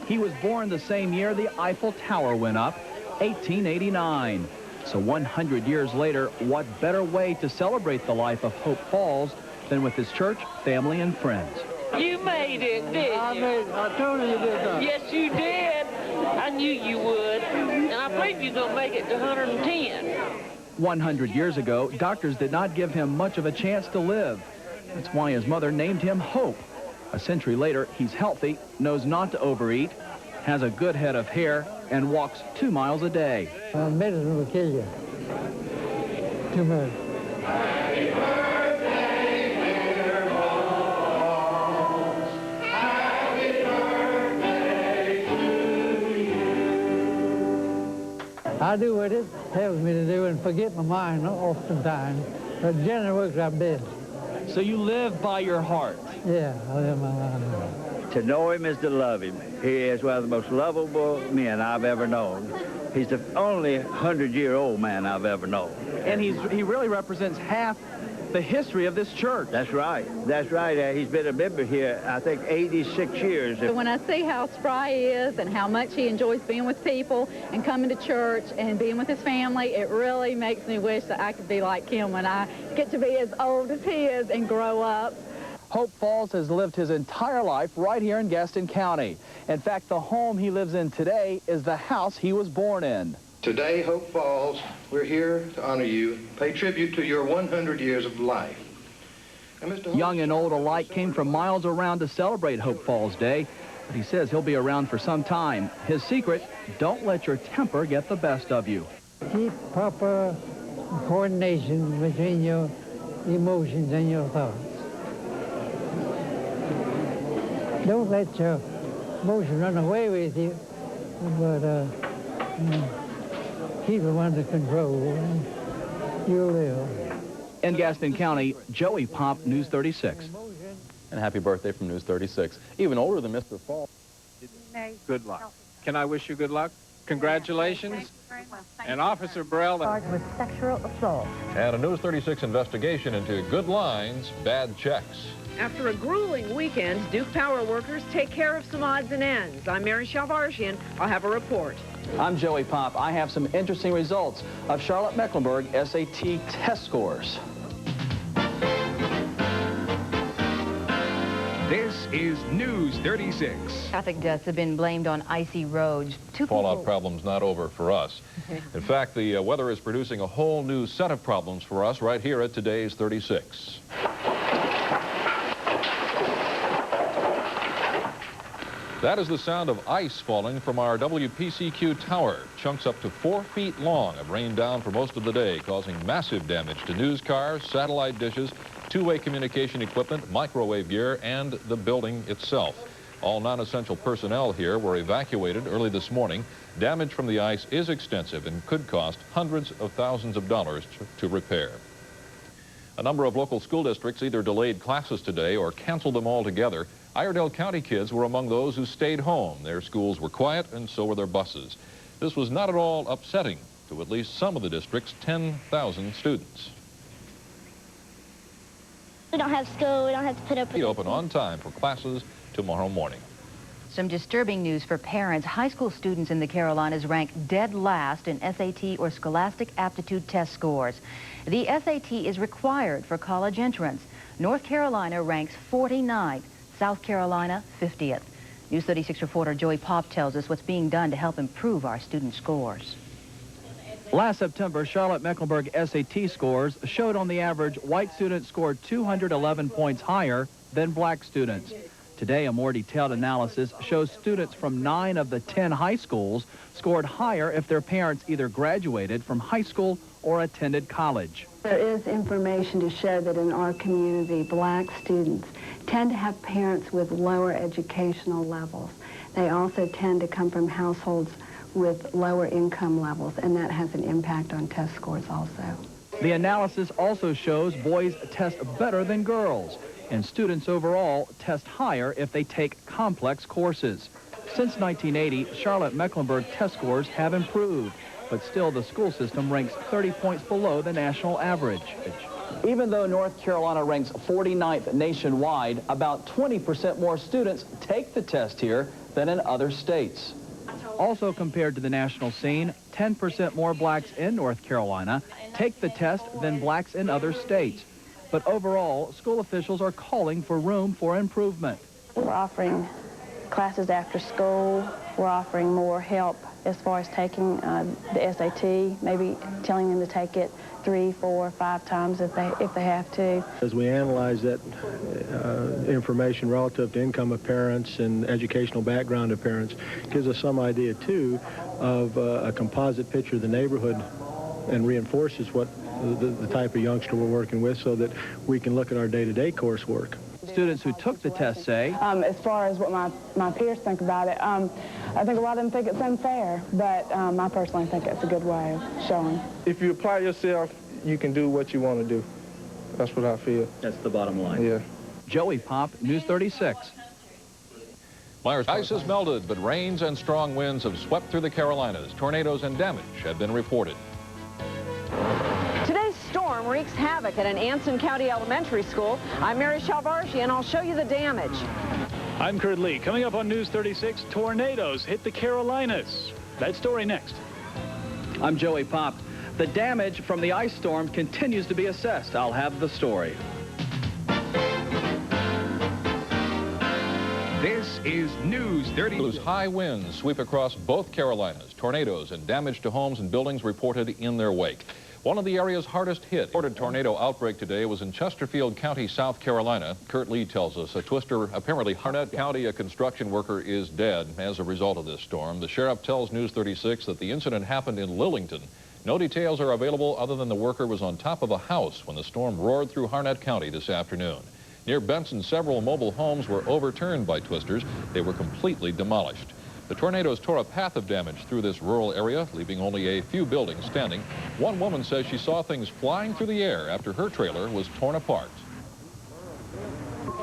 He was born the same year the Eiffel Tower went up, 1889. So 100 years later, what better way to celebrate the life of Hope Falls than with his church, family, and friends? You made it, didn't you? I made it. I told you you did that. Yes, you did. I knew you would. And I believe you're going to make it to 110. 100 years ago, doctors did not give him much of a chance to live. That's why his mother named him Hope. A century later, he's healthy, knows not to overeat, has a good head of hair, and walks 2 miles a day. Medicine will kill you. Too much. I do what it tells me to do and forget my mind oftentimes, but generally works out best. So you live by your heart? Yeah, I live by my heart. To know him is to love him. He is one of the most lovable men I've ever known. He's the only 100-year-old man I've ever known. And he really represents half the history of this church. That's right. That's right. He's been a member here, I think, 86 years. When I see how spry he is and how much he enjoys being with people and coming to church and being with his family, it really makes me wish that I could be like him when I get to be as old as he is and grow up. Hope Falls has lived his entire life right here in Gaston County. In fact, the home he lives in today is the house he was born in. Today, Hope Falls, we're here to honor you, pay tribute to your 100 years of life. Young and old alike came from miles around to celebrate Hope Falls Day, but he says he'll be around for some time. His secret, don't let your temper get the best of you. Keep proper coordination between your emotions and your thoughts. Don't let your emotions run away with you, but keep them under control, and you'll live. In Gaston County, Joey Pop, News 36. And happy birthday from News 36. Even older than Mr. Falls. Good luck. Can I wish you good luck? Congratulations. And Officer Burrell. Charged with sexual assault. And a News 36 investigation into good lines, bad checks. After a grueling weekend, Duke Power workers take care of some odds and ends. I'm Mary Shalvarshian. I'll have a report. I'm Joey Pop. I have some interesting results of Charlotte Mecklenburg SAT test scores. This is News 36. Traffic deaths have been blamed on icy roads. Fallout problem's not over for us. In fact, the weather is producing a whole new set of problems for us right here at today's 36. That is the sound of ice falling from our WPCQ tower. Chunks up to 4 feet long have rained down for most of the day, causing massive damage to news cars, satellite dishes, two-way communication equipment, microwave gear, and the building itself. All non-essential personnel here were evacuated early this morning. Damage from the ice is extensive and could cost hundreds of thousands of dollars to repair. A number of local school districts either delayed classes today or canceled them altogether. Iredell County kids were among those who stayed home. Their schools were quiet, and so were their buses. This was not at all upsetting to at least some of the district's 10,000 students. We don't have school. We don't have to put up with Be open on time for classes tomorrow morning. Some disturbing news for parents. High school students in the Carolinas rank dead last in SAT or Scholastic Aptitude Test scores. The SAT is required for college entrance. North Carolina ranks 49th, South Carolina 50th. News 36 reporter Joey Pop tells us what's being done to help improve our student scores. Last September, Charlotte Mecklenburg SAT scores showed on the average white students scored 211 points higher than black students. Today, a more detailed analysis shows students from 9 of the 10 high schools scored higher if their parents either graduated from high school or attended college. There is information to show that in our community, black students tend to have parents with lower educational levels. They also tend to come from households with lower income levels, and that has an impact on test scores also. The analysis also shows boys test better than girls, and students overall test higher if they take complex courses. Since 1980, Charlotte Mecklenburg test scores have improved. but still the school system ranks 30 points below the national average. Even though North Carolina ranks 49th nationwide, about 20% more students take the test here than in other states. Also compared to the national scene, 10% more blacks in North Carolina take the test than blacks in other states. But overall, school officials are calling for room for improvement. We're offering classes after school. We're offering more help as far as taking the SAT, maybe telling them to take it 3, 4, 5 times if they have to. As we analyze that information relative to income of parents and educational background of parents, gives us some idea too of a composite picture of the neighborhood and reinforces what the type of youngster we're working with so that we can look at our day-to-day coursework. Students who took the test say, as far as what my peers think about it, I think a lot of them think it's unfair, but I personally think it's a good way of showing. If you apply yourself, you can do what you want to do. That's what I feel. That's the bottom line. Yeah. Joey Pop, News 36. Myers, ice has melted, but rains and strong winds have swept through the Carolinas. Tornadoes and damage have been reported. Today's storm wreaks havoc at an Anson County elementary school. I'm Mary Shalvarshi, and I'll show you the damage. I'm Kurt Lee. Coming up on News 36, tornadoes hit the Carolinas. That story next. I'm Joey Pop. The damage from the ice storm continues to be assessed. I'll have the story. This is News 30. High winds sweep across both Carolinas. Tornadoes and damage to homes and buildings reported in their wake. One of the areas hardest hit. Reported tornado outbreak today was in Chesterfield County, South Carolina. Kurt Lee tells us a twister apparently Harnett County. A construction worker is dead as a result of this storm. The sheriff tells News 36 that the incident happened in Lillington. No details are available other than the worker was on top of a house when the storm roared through Harnett County this afternoon. Near Benson, several mobile homes were overturned by twisters. They were completely demolished. The tornadoes tore a path of damage through this rural area, leaving only a few buildings standing. One woman says she saw things flying through the air after her trailer was torn apart.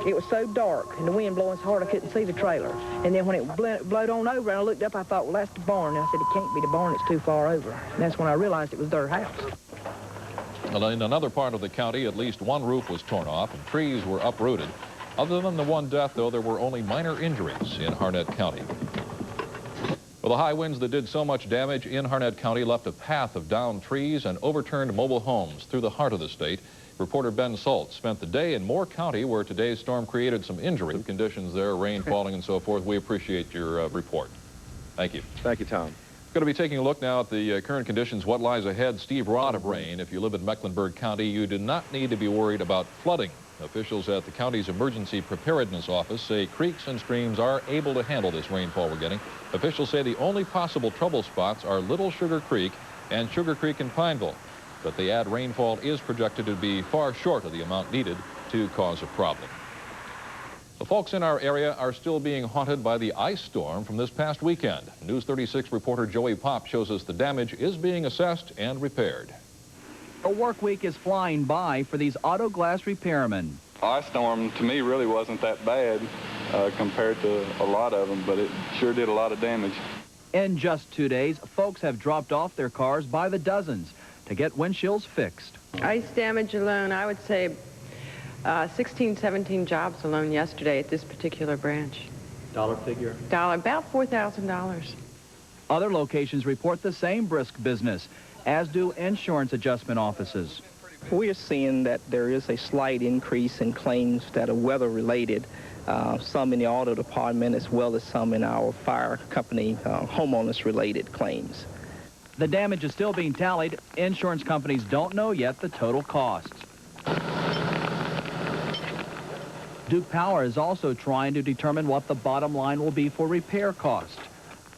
It was so dark and the wind blowing so hard I couldn't see the trailer. And then when it blowed on over and I looked up, I thought, well, that's the barn. And I said, it can't be the barn, it's too far over. And that's when I realized it was their house. Well, in another part of the county, at least one roof was torn off and trees were uprooted. Other than the one death, though, there were only minor injuries in Harnett County. Well, the high winds that did so much damage in Harnett County left a path of downed trees and overturned mobile homes through the heart of the state. Reporter Ben Saltz spent the day in Moore County, where today's storm created some injury conditions there, rain falling and so forth. We appreciate your report. Thank you. Thank you, Tom. We're going to be taking a look now at the current conditions, what lies ahead. Steve Rod of rain. If you live in Mecklenburg County, you do not need to be worried about flooding. Officials at the county's Emergency Preparedness Office say creeks and streams are able to handle this rainfall we're getting. Officials say the only possible trouble spots are Little Sugar Creek and Sugar Creek in Pineville. But they add rainfall is projected to be far short of the amount needed to cause a problem. The folks in our area are still being haunted by the ice storm from this past weekend. News 36 reporter Joey Pop shows us the damage is being assessed and repaired. A work week is flying by for these auto glass repairmen. Ice storm, to me, really wasn't that bad compared to a lot of them, but it sure did a lot of damage. In just 2 days, folks have dropped off their cars by the dozens to get windshields fixed. Ice damage alone, I would say 16, 17 jobs alone yesterday at this particular branch. Dollar figure? About $4,000. Other locations report the same brisk business, as do insurance adjustment offices. We are seeing that there is a slight increase in claims that are weather-related, some in the auto department as well as some in our fire company homeowners-related claims. The damage is still being tallied. Insurance companies don't know yet the total costs. Duke Power is also trying to determine what the bottom line will be for repair costs.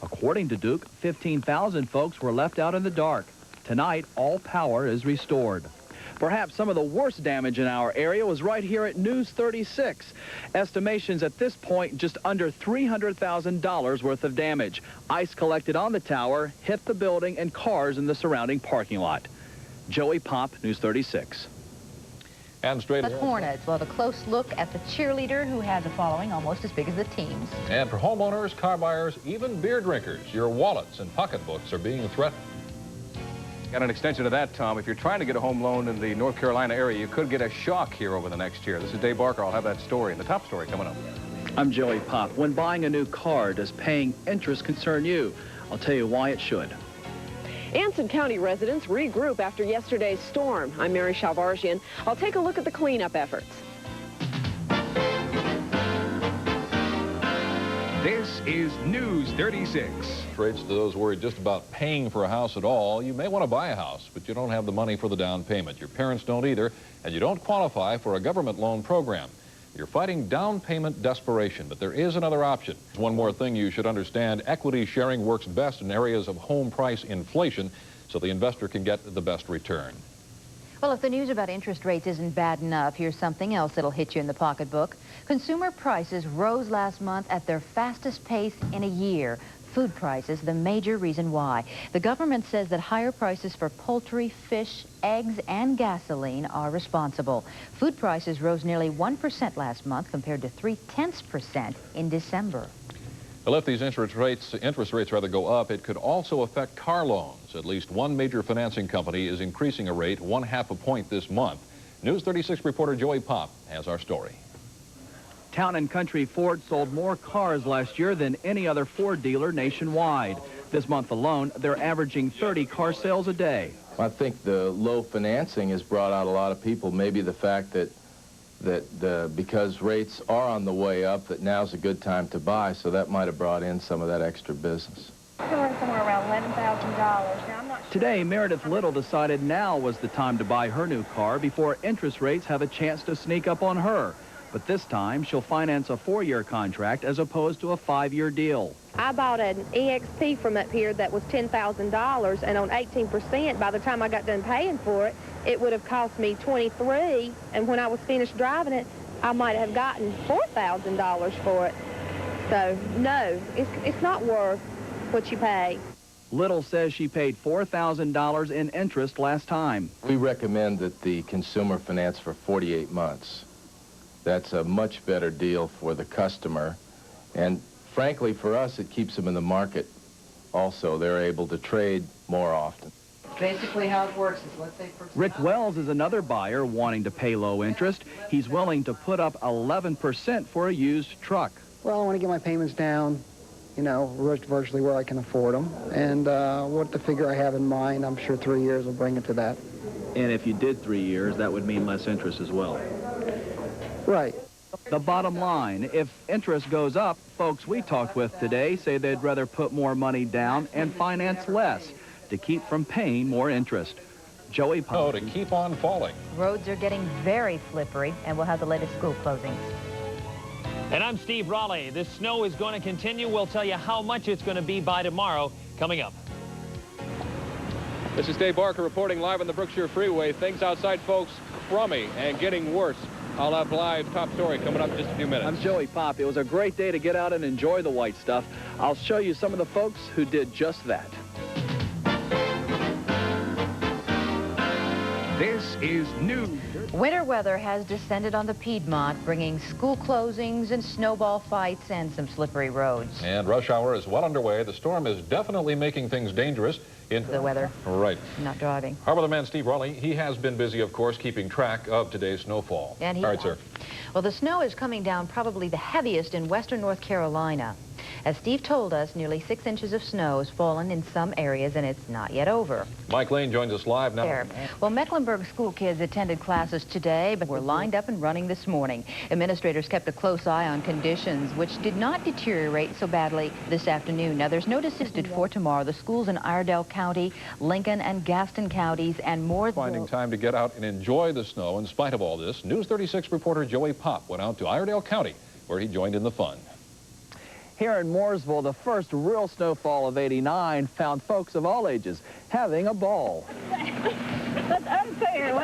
According to Duke, 15,000 folks were left out in the dark. Tonight, all power is restored. Perhaps some of the worst damage in our area was right here at News 36. Estimations at this point, just under $300,000 worth of damage. Ice collected on the tower, hit the building and cars in the surrounding parking lot. Joey Pop, News 36. And straight The Hornets will have a close look at the cheerleader who has a following almost as big as the team's. And for homeowners, car buyers, even beer drinkers, your wallets and pocketbooks are being threatened. Got an extension to that, Tom. If you're trying to get a home loan in the North Carolina area, you could get a shock here over the next year. This is Dave Barker. I'll have that story, and the top story coming up. I'm Joey Pop. When buying a new car, does paying interest concern you? I'll tell you why it should. Anson County residents regroup after yesterday's storm. I'm Mary Shalvarzian. I'll take a look at the cleanup efforts. This is News 36. Rates to those worried just about paying for a house at all. You may want to buy a house, but you don't have the money for the down payment. Your parents don't either, and you don't qualify for a government loan program. You're fighting down payment desperation, but there is another option. One more thing you should understand, equity sharing works best in areas of home price inflation, so the investor can get the best return. Well, if the news about interest rates isn't bad enough, here's something else that'll hit you in the pocketbook. Consumer prices rose last month at their fastest pace in a year. Food prices, the major reason why. The government says that higher prices for poultry, fish, eggs, and gasoline are responsible. Food prices rose nearly 1% last month compared to 0.3% in December. Well, if these interest rates go up, it could also affect car loans. At least one major financing company is increasing a rate 0.5 point this month. News 36 reporter Joey Pop has our story. Town and Country Ford sold more cars last year than any other Ford dealer nationwide. This month alone, they're averaging 30 car sales a day. I think the low financing has brought out a lot of people. Maybe the fact that because rates are on the way up, that now's a good time to buy, so that might have brought in some of that extra business. Somewhere around $11,000. Now, I'm not sure. Today, Meredith Little decided now was the time to buy her new car before interest rates have a chance to sneak up on her. But this time, she'll finance a 4-year contract as opposed to a 5-year deal. I bought an EXP from up here that was $10,000, and on 18%, by the time I got done paying for it, it would have cost me $23,000, and when I was finished driving it, I might have gotten $4,000 for it. So, no, it's not worth what you pay. Little says she paid $4,000 in interest last time. We recommend that the consumer finance for 48 months. That's a much better deal for the customer, and frankly, for us, it keeps them in the market also. They're able to trade more often. Basically how it works is, let's say, for Rick Wells is another buyer wanting to pay low interest. He's willing to put up 11% for a used truck. Well, I want to get my payments down, you know, virtually where I can afford them. And what the figure I have in mind, I'm sure 3 years will bring it to that. And if you did 3 years, that would mean less interest as well. Right. The bottom line, if interest goes up, folks we talked with today say they'd rather put more money down and finance less to keep from paying more interest. Joey Pop. Oh, to keep on falling. Roads are getting very slippery, and we'll have the latest school closings. And I'm Steve Raleigh. This snow is going to continue. We'll tell you how much it's going to be by tomorrow coming up. This is Dave Barker reporting live on the Brookshire Freeway. Things outside, folks, crummy and getting worse. I'll have live top story coming up in just a few minutes. I'm Joey Pop. It was a great day to get out and enjoy the white stuff. I'll show you some of the folks who did just that. This is News. Winter weather has descended on the Piedmont, bringing school closings and snowball fights and some slippery roads. And rush hour is well underway. The storm is definitely making things dangerous. The weather. Right. Not driving. Harbor man Steve Raleigh, he has been busy, of course, keeping track of today's snowfall. And all right, sir. Well, the snow is coming down probably the heaviest in western North Carolina. As Steve told us, nearly 6 inches of snow has fallen in some areas, and it's not yet over. Mike Lane joins us live now. There. Well, Mecklenburg school kids attended classes today, but were lined up and running this morning. Administrators kept a close eye on conditions, which did not deteriorate so badly this afternoon. Now, there's no decision for tomorrow. The schools in Iredell County, Lincoln and Gaston counties, and more. Finding time to get out and enjoy the snow in spite of all this. News 36 reporter Joey Pop went out to Iredell County, where he joined in the fun. Here in Mooresville, the first real snowfall of '89 found folks of all ages having a ball. That's unfair.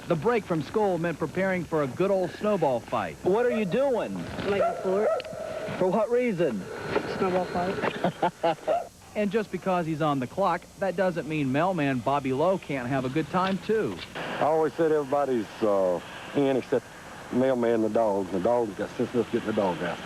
The break from school meant preparing for a good old snowball fight. What are you doing? Waiting for it. For what reason? Snowball fight. And just because he's on the clock, that doesn't mean mailman Bobby Lowe can't have a good time, too. I always said everybody's in except mailman and the dogs. The dogs got sense enough getting the dog out.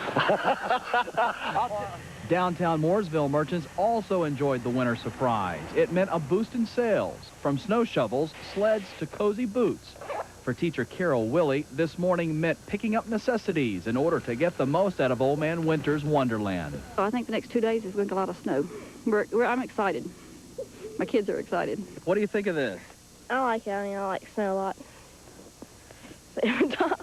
Downtown Mooresville merchants also enjoyed the winter surprise. It meant a boost in sales, from snow shovels, sleds, to cozy boots. For teacher Carol Willie, this morning meant picking up necessities in order to get the most out of Old Man Winter's wonderland. I think the next 2 days is going to be a lot of snow. I'm excited. My kids are excited. What do you think of this? I like it. I mean, I like snow a lot. Every time.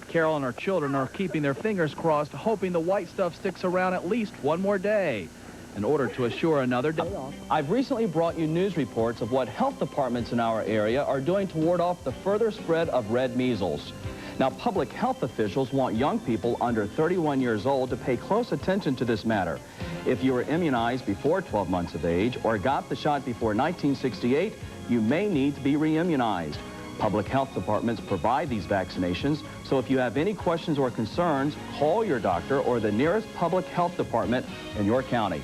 Carol and her children are keeping their fingers crossed, hoping the white stuff sticks around at least one more day in order to assure another day off. I've recently brought you news reports of what health departments in our area are doing to ward off the further spread of red measles. Now, public health officials want young people under 31 years old to pay close attention to this matter. If you were immunized before 12 months of age or got the shot before 1968, you may need to be re-immunized. Public health departments provide these vaccinations, so if you have any questions or concerns, call your doctor or the nearest public health department in your county.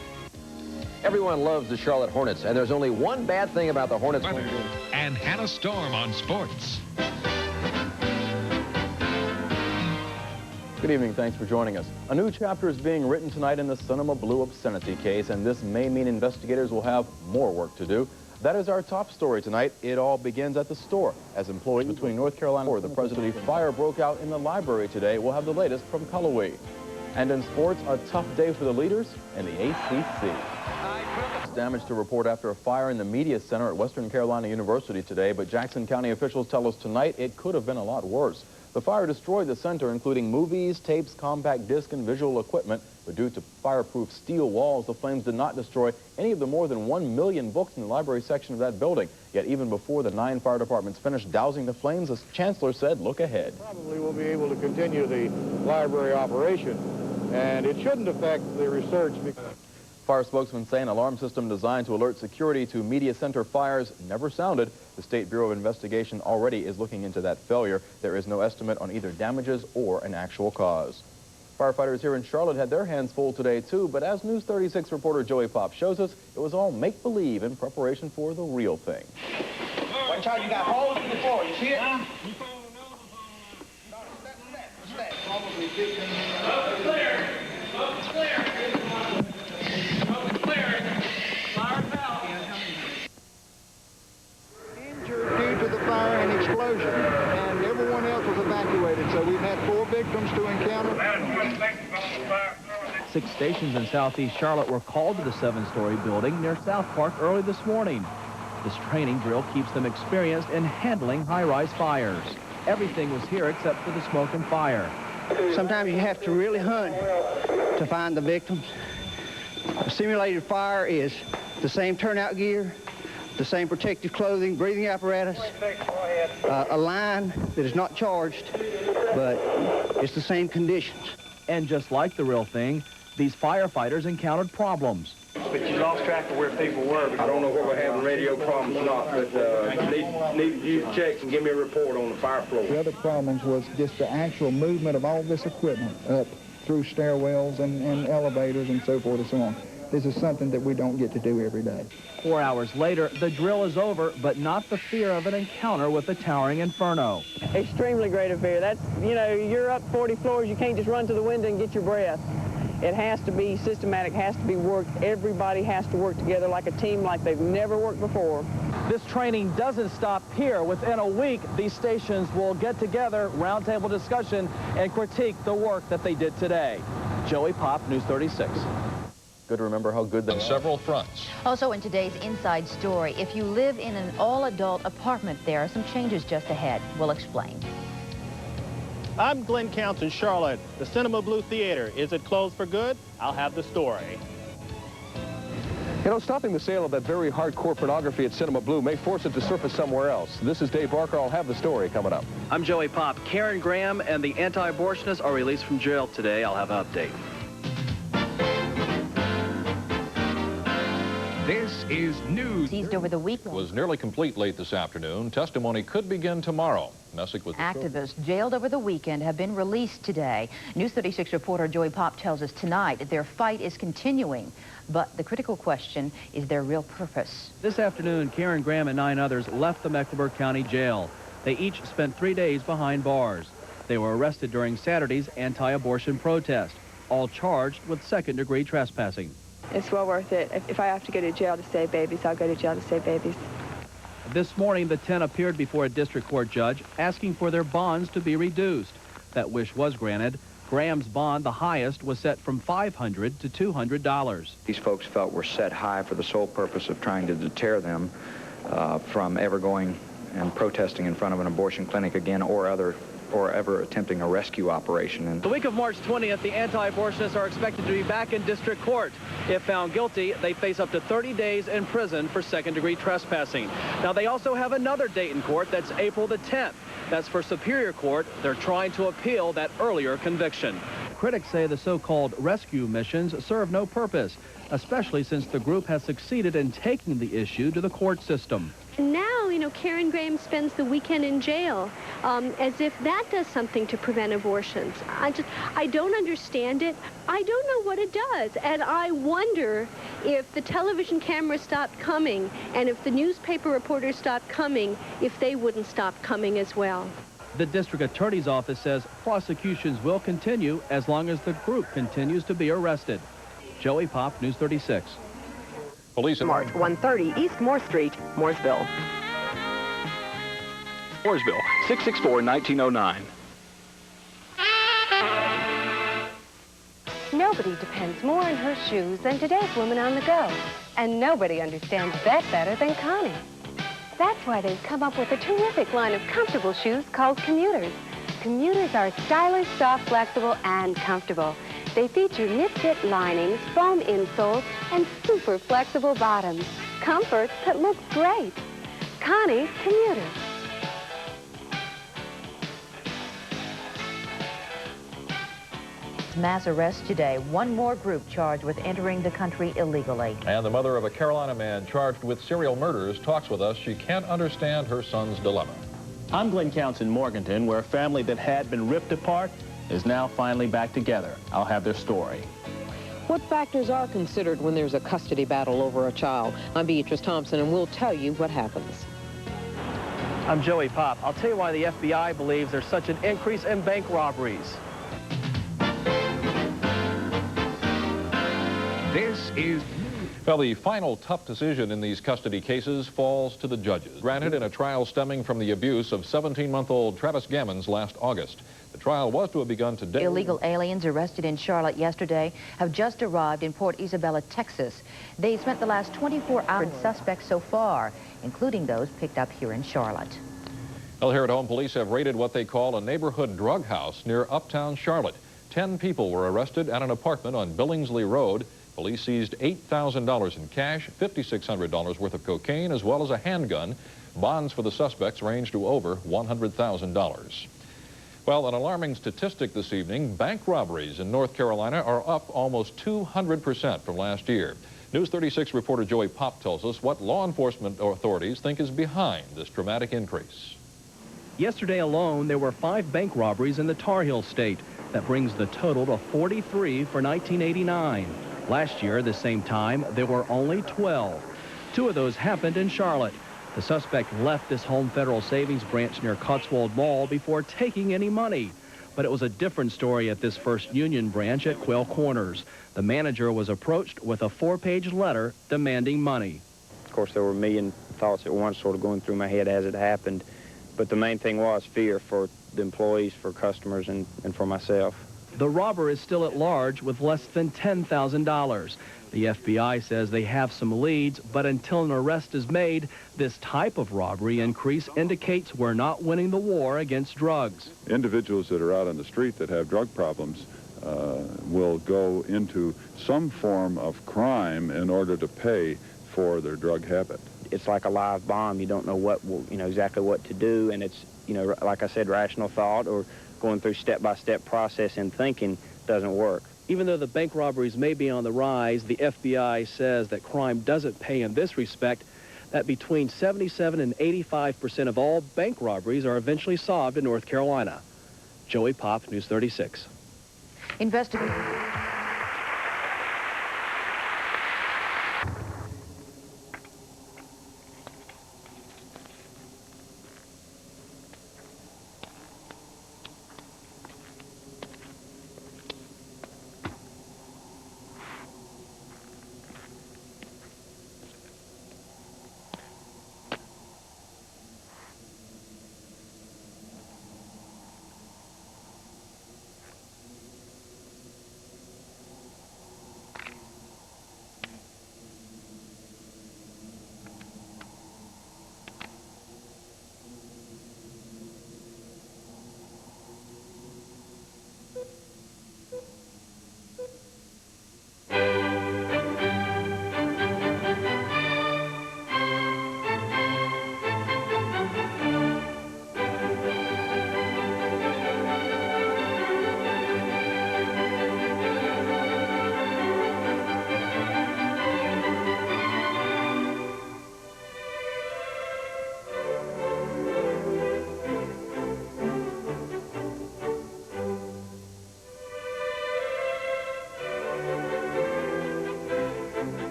Everyone loves the Charlotte Hornets, and there's only one bad thing about the Hornets. Weather and Hannah Storm on sports. Good evening. Thanks for joining us. A new chapter is being written tonight in the Cinema Blue obscenity case, and this may mean investigators will have more work to do. That is our top story tonight. It all begins at the store. As employees between North Carolina and the President, fire broke out in the library today. We'll have the latest from Cullowhee. And in sports, a tough day for the leaders in the ACC. Damage to report after a fire in the media center at Western Carolina University today, but Jackson County officials tell us tonight it could have been a lot worse. The fire destroyed the center, including movies, tapes, compact disc, and visual equipment, but due to fireproof steel walls, the flames did not destroy any of the more than 1 million books in the library section of that building. Yet even before the 9 fire departments finished dousing the flames, the chancellor said, look ahead. Probably we'll be able to continue the library operation, and it shouldn't affect the research. Fire spokesman say an alarm system designed to alert security to media center fires never sounded. The State Bureau of Investigation already is looking into that failure. There is no estimate on either damages or an actual cause. Firefighters here in Charlotte had their hands full today, too, but as News 36 reporter Joey Pop shows us, it was all make-believe in preparation for the real thing. Watch out, you got holes in the floor. You see it? Probably clear. Clear. Injured due to the fire and explosion, and everyone else was evacuated, so we've had 4 victims to encounter. 6 stations in southeast Charlotte were called to the 7-story building near South Park early this morning. This training drill keeps them experienced in handling high-rise fires. Everything was here except for the smoke and fire. Sometimes you have to really hunt to find the victims. A simulated fire is the same turnout gear, the same protective clothing, breathing apparatus, a line that is not charged, but it's the same conditions. And just like the real thing, these firefighters encountered problems. But you lost track of where people were. I don't know what we're having radio problems or not, but need you to check and give me a report on the fire floor. The other problems was just the actual movement of all this equipment up through stairwells and elevators and so forth and so on. This is something that we don't get to do every day. 4 hours later, the drill is over, but not the fear of an encounter with the towering inferno. Extremely great affair. That's, you know, you're up 40 floors, you can't just run to the window and get your breath. It has to be systematic, has to be worked. Everybody has to work together like a team like they've never worked before. This training doesn't stop here. Within a week, these stations will get together, roundtable discussion, and critique the work that they did today. Joey Pop, News 36. Good to remember how good they on several fronts. Also in today's Inside Story, if you live in an all-adult apartment, there are some changes just ahead. We'll explain. I'm Glenn Counts in Charlotte. The Cinema Blue Theater. Is it closed for good? I'll have the story. You know, stopping the sale of that very hardcore pornography at Cinema Blue may force it to surface somewhere else. This is Dave Barker. I'll have the story coming up. I'm Joey Pop. Karen Graham and the anti-abortionists are released from jail today. I'll have an update. This is News. Seized over the weekend. Was nearly complete late this afternoon. Testimony could begin tomorrow. Messick with Activists jailed over the weekend have been released today. News 36 reporter Joey Pop tells us tonight that their fight is continuing. But the critical question is their real purpose. This afternoon, Karen Graham and 9 others left the Mecklenburg County Jail. They each spent 3 days behind bars. They were arrested during Saturday's anti-abortion protest, all charged with second-degree trespassing. It's well worth it. If I have to go to jail to save babies, I'll go to jail to save babies. This morning, the 10 appeared before a district court judge asking for their bonds to be reduced. That wish was granted. Graham's bond, the highest, was set from $500 to $200. These folks felt were set high for the sole purpose of trying to deter them from ever going and protesting in front of an abortion clinic again or ever attempting a rescue operation. And the week of March 20th, the anti-abortionists are expected to be back in district court. If found guilty, they face up to 30 days in prison for second-degree trespassing. Now, they also have another date in court. That's April the 10th. That's for Superior Court. They're trying to appeal that earlier conviction. Critics say the so-called rescue missions serve no purpose, especially since the group has succeeded in taking the issue to the court system. Now, you know, Karen Graham spends the weekend in jail, as if that does something to prevent abortions. I don't understand it. I don't know what it does. And I wonder if the television cameras stopped coming and if the newspaper reporters stopped coming, if they wouldn't stop coming as well. The district attorney's office says prosecutions will continue as long as the group continues to be arrested. Joey Pop, News 36. Police in March 130 East Moore Street, Mooresville. Mooresville, 664-1909. Nobody depends more on her shoes than today's woman on the go. And nobody understands that better than Connie. That's why they've come up with a terrific line of comfortable shoes called Commuters. Commuters are stylish, soft, flexible, and comfortable. They feature knit-fit linings, foam insoles, and super flexible bottoms. Comfort that looks great. Connie's Commuters. Mass arrest today. One more group charged with entering the country illegally. And the mother of a Carolina man charged with serial murders talks with us. She can't understand her son's dilemma. I'm Glenn Counts in Morganton, where a family that had been ripped apart is now finally back together. I'll have their story. What factors are considered when there's a custody battle over a child? I'm Beatrice Thompson, and we'll tell you what happens. I'm Joey Pop. I'll tell you why the FBI believes there's such an increase in bank robberies. This is... Well, the final tough decision in these custody cases falls to the judges, granted in a trial stemming from the abuse of 17-month-old Travis Gammons last August. The trial was to have begun today. Illegal aliens arrested in Charlotte yesterday have just arrived in Port Isabella, Texas. They spent the last 24 hours suspects so far, including those picked up here in Charlotte. Well, here at home, police have raided what they call a neighborhood drug house near uptown Charlotte. 10 people were arrested at an apartment on Billingsley Road. Police seized $8,000 in cash, $5,600 worth of cocaine, as well as a handgun. Bonds for the suspects range to over $100,000. Well, an alarming statistic this evening, bank robberies in North Carolina are up almost 200% from last year. News 36 reporter Joey Pop tells us what law enforcement authorities think is behind this dramatic increase. Yesterday alone, there were 5 bank robberies in the Tar Heel state. That brings the total to 43 for 1989. Last year, the same time, there were only 12. 2 of those happened in Charlotte. The suspect left this Home Federal Savings branch near Cotswold Mall before taking any money. But it was a different story at this First Union branch at Quail Corners. The manager was approached with a 4-page letter demanding money. Of course, there were a million thoughts at once sort of going through my head as it happened. But the main thing was fear for the employees, for customers, and for myself. The robber is still at large with less than $10,000. The FBI says they have some leads, but until an arrest is made, this type of robbery increase indicates we're not winning the war against drugs. Individuals that are out on the street that have drug problems will go into some form of crime in order to pay for their drug habit. It's like a live bomb. You don't know exactly what to do, and it's, like I said, rational thought or going through step-by-step process and thinking doesn't work. Even though the bank robberies may be on the rise, the FBI says that crime doesn't pay in this respect, that between 77 and 85% of all bank robberies are eventually solved in North Carolina. Joey Pop, News 36.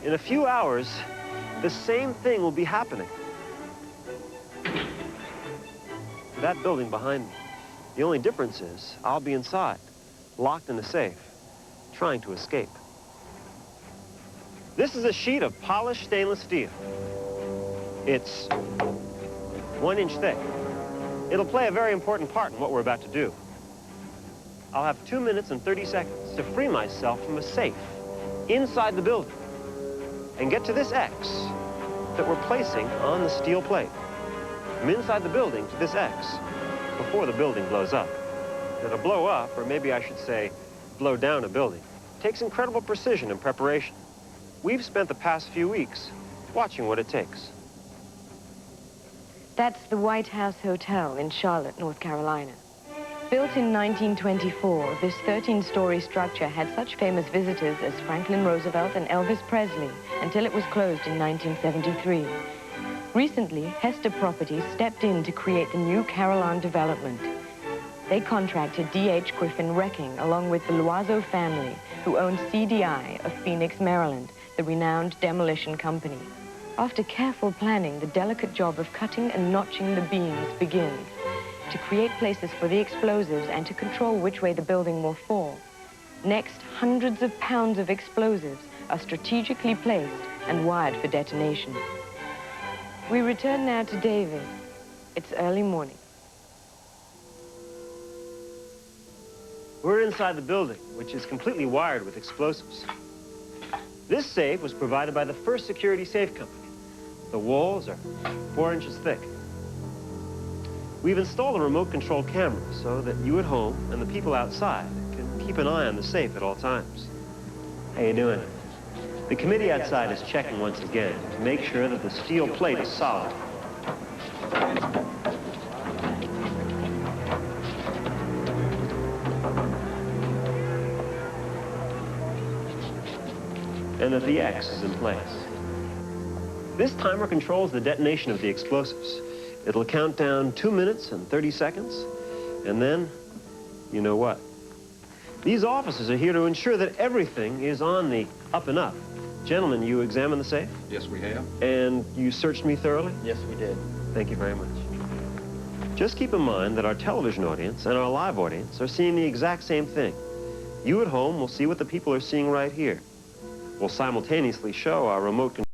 In a few hours, the same thing will be happening. To that building behind me. The only difference is I'll be inside, locked in a safe, trying to escape. This is a sheet of polished stainless steel. It's 1 inch thick. It'll play a very important part in what we're about to do. I'll have 2 minutes and 30 seconds to free myself from a safe inside the building and get to this X that we're placing on the steel plate. From inside the building to this X before the building blows up. Now, to blow up, or maybe I should say blow down a building, takes incredible precision and preparation. We've spent the past few weeks watching what it takes. That's the White House Hotel in Charlotte, North Carolina. Built in 1924, this 13-story structure had such famous visitors as Franklin Roosevelt and Elvis Presley until it was closed in 1973. Recently, Hester Properties stepped in to create the new Carillon development. They contracted D.H. Griffin Wrecking along with the Loiseau family, who owned CDI of Phoenix, Maryland, the renowned demolition company. After careful planning, the delicate job of cutting and notching the beams begins to create places for the explosives and to control which way the building will fall. Next, hundreds of pounds of explosives are strategically placed and wired for detonation. We return now to David. It's early morning. We're inside the building, which is completely wired with explosives. This safe was provided by the First Security Safe Company. The walls are 4 inches thick. We've installed a remote control camera so that you at home and the people outside can keep an eye on the safe at all times. How you doing? The committee outside is checking once again to make sure that the steel plate is solid. And that the X is in place. This timer controls the detonation of the explosives. It'll count down 2 minutes and 30 seconds, and then, you know what? These officers are here to ensure that everything is on the up and up. Gentlemen, you examined the safe? Yes, we have. And you searched me thoroughly? Yes, we did. Thank you very much. Just keep in mind that our television audience and our live audience are seeing the exact same thing. You at home will see what the people are seeing right here. We'll simultaneously show our remote control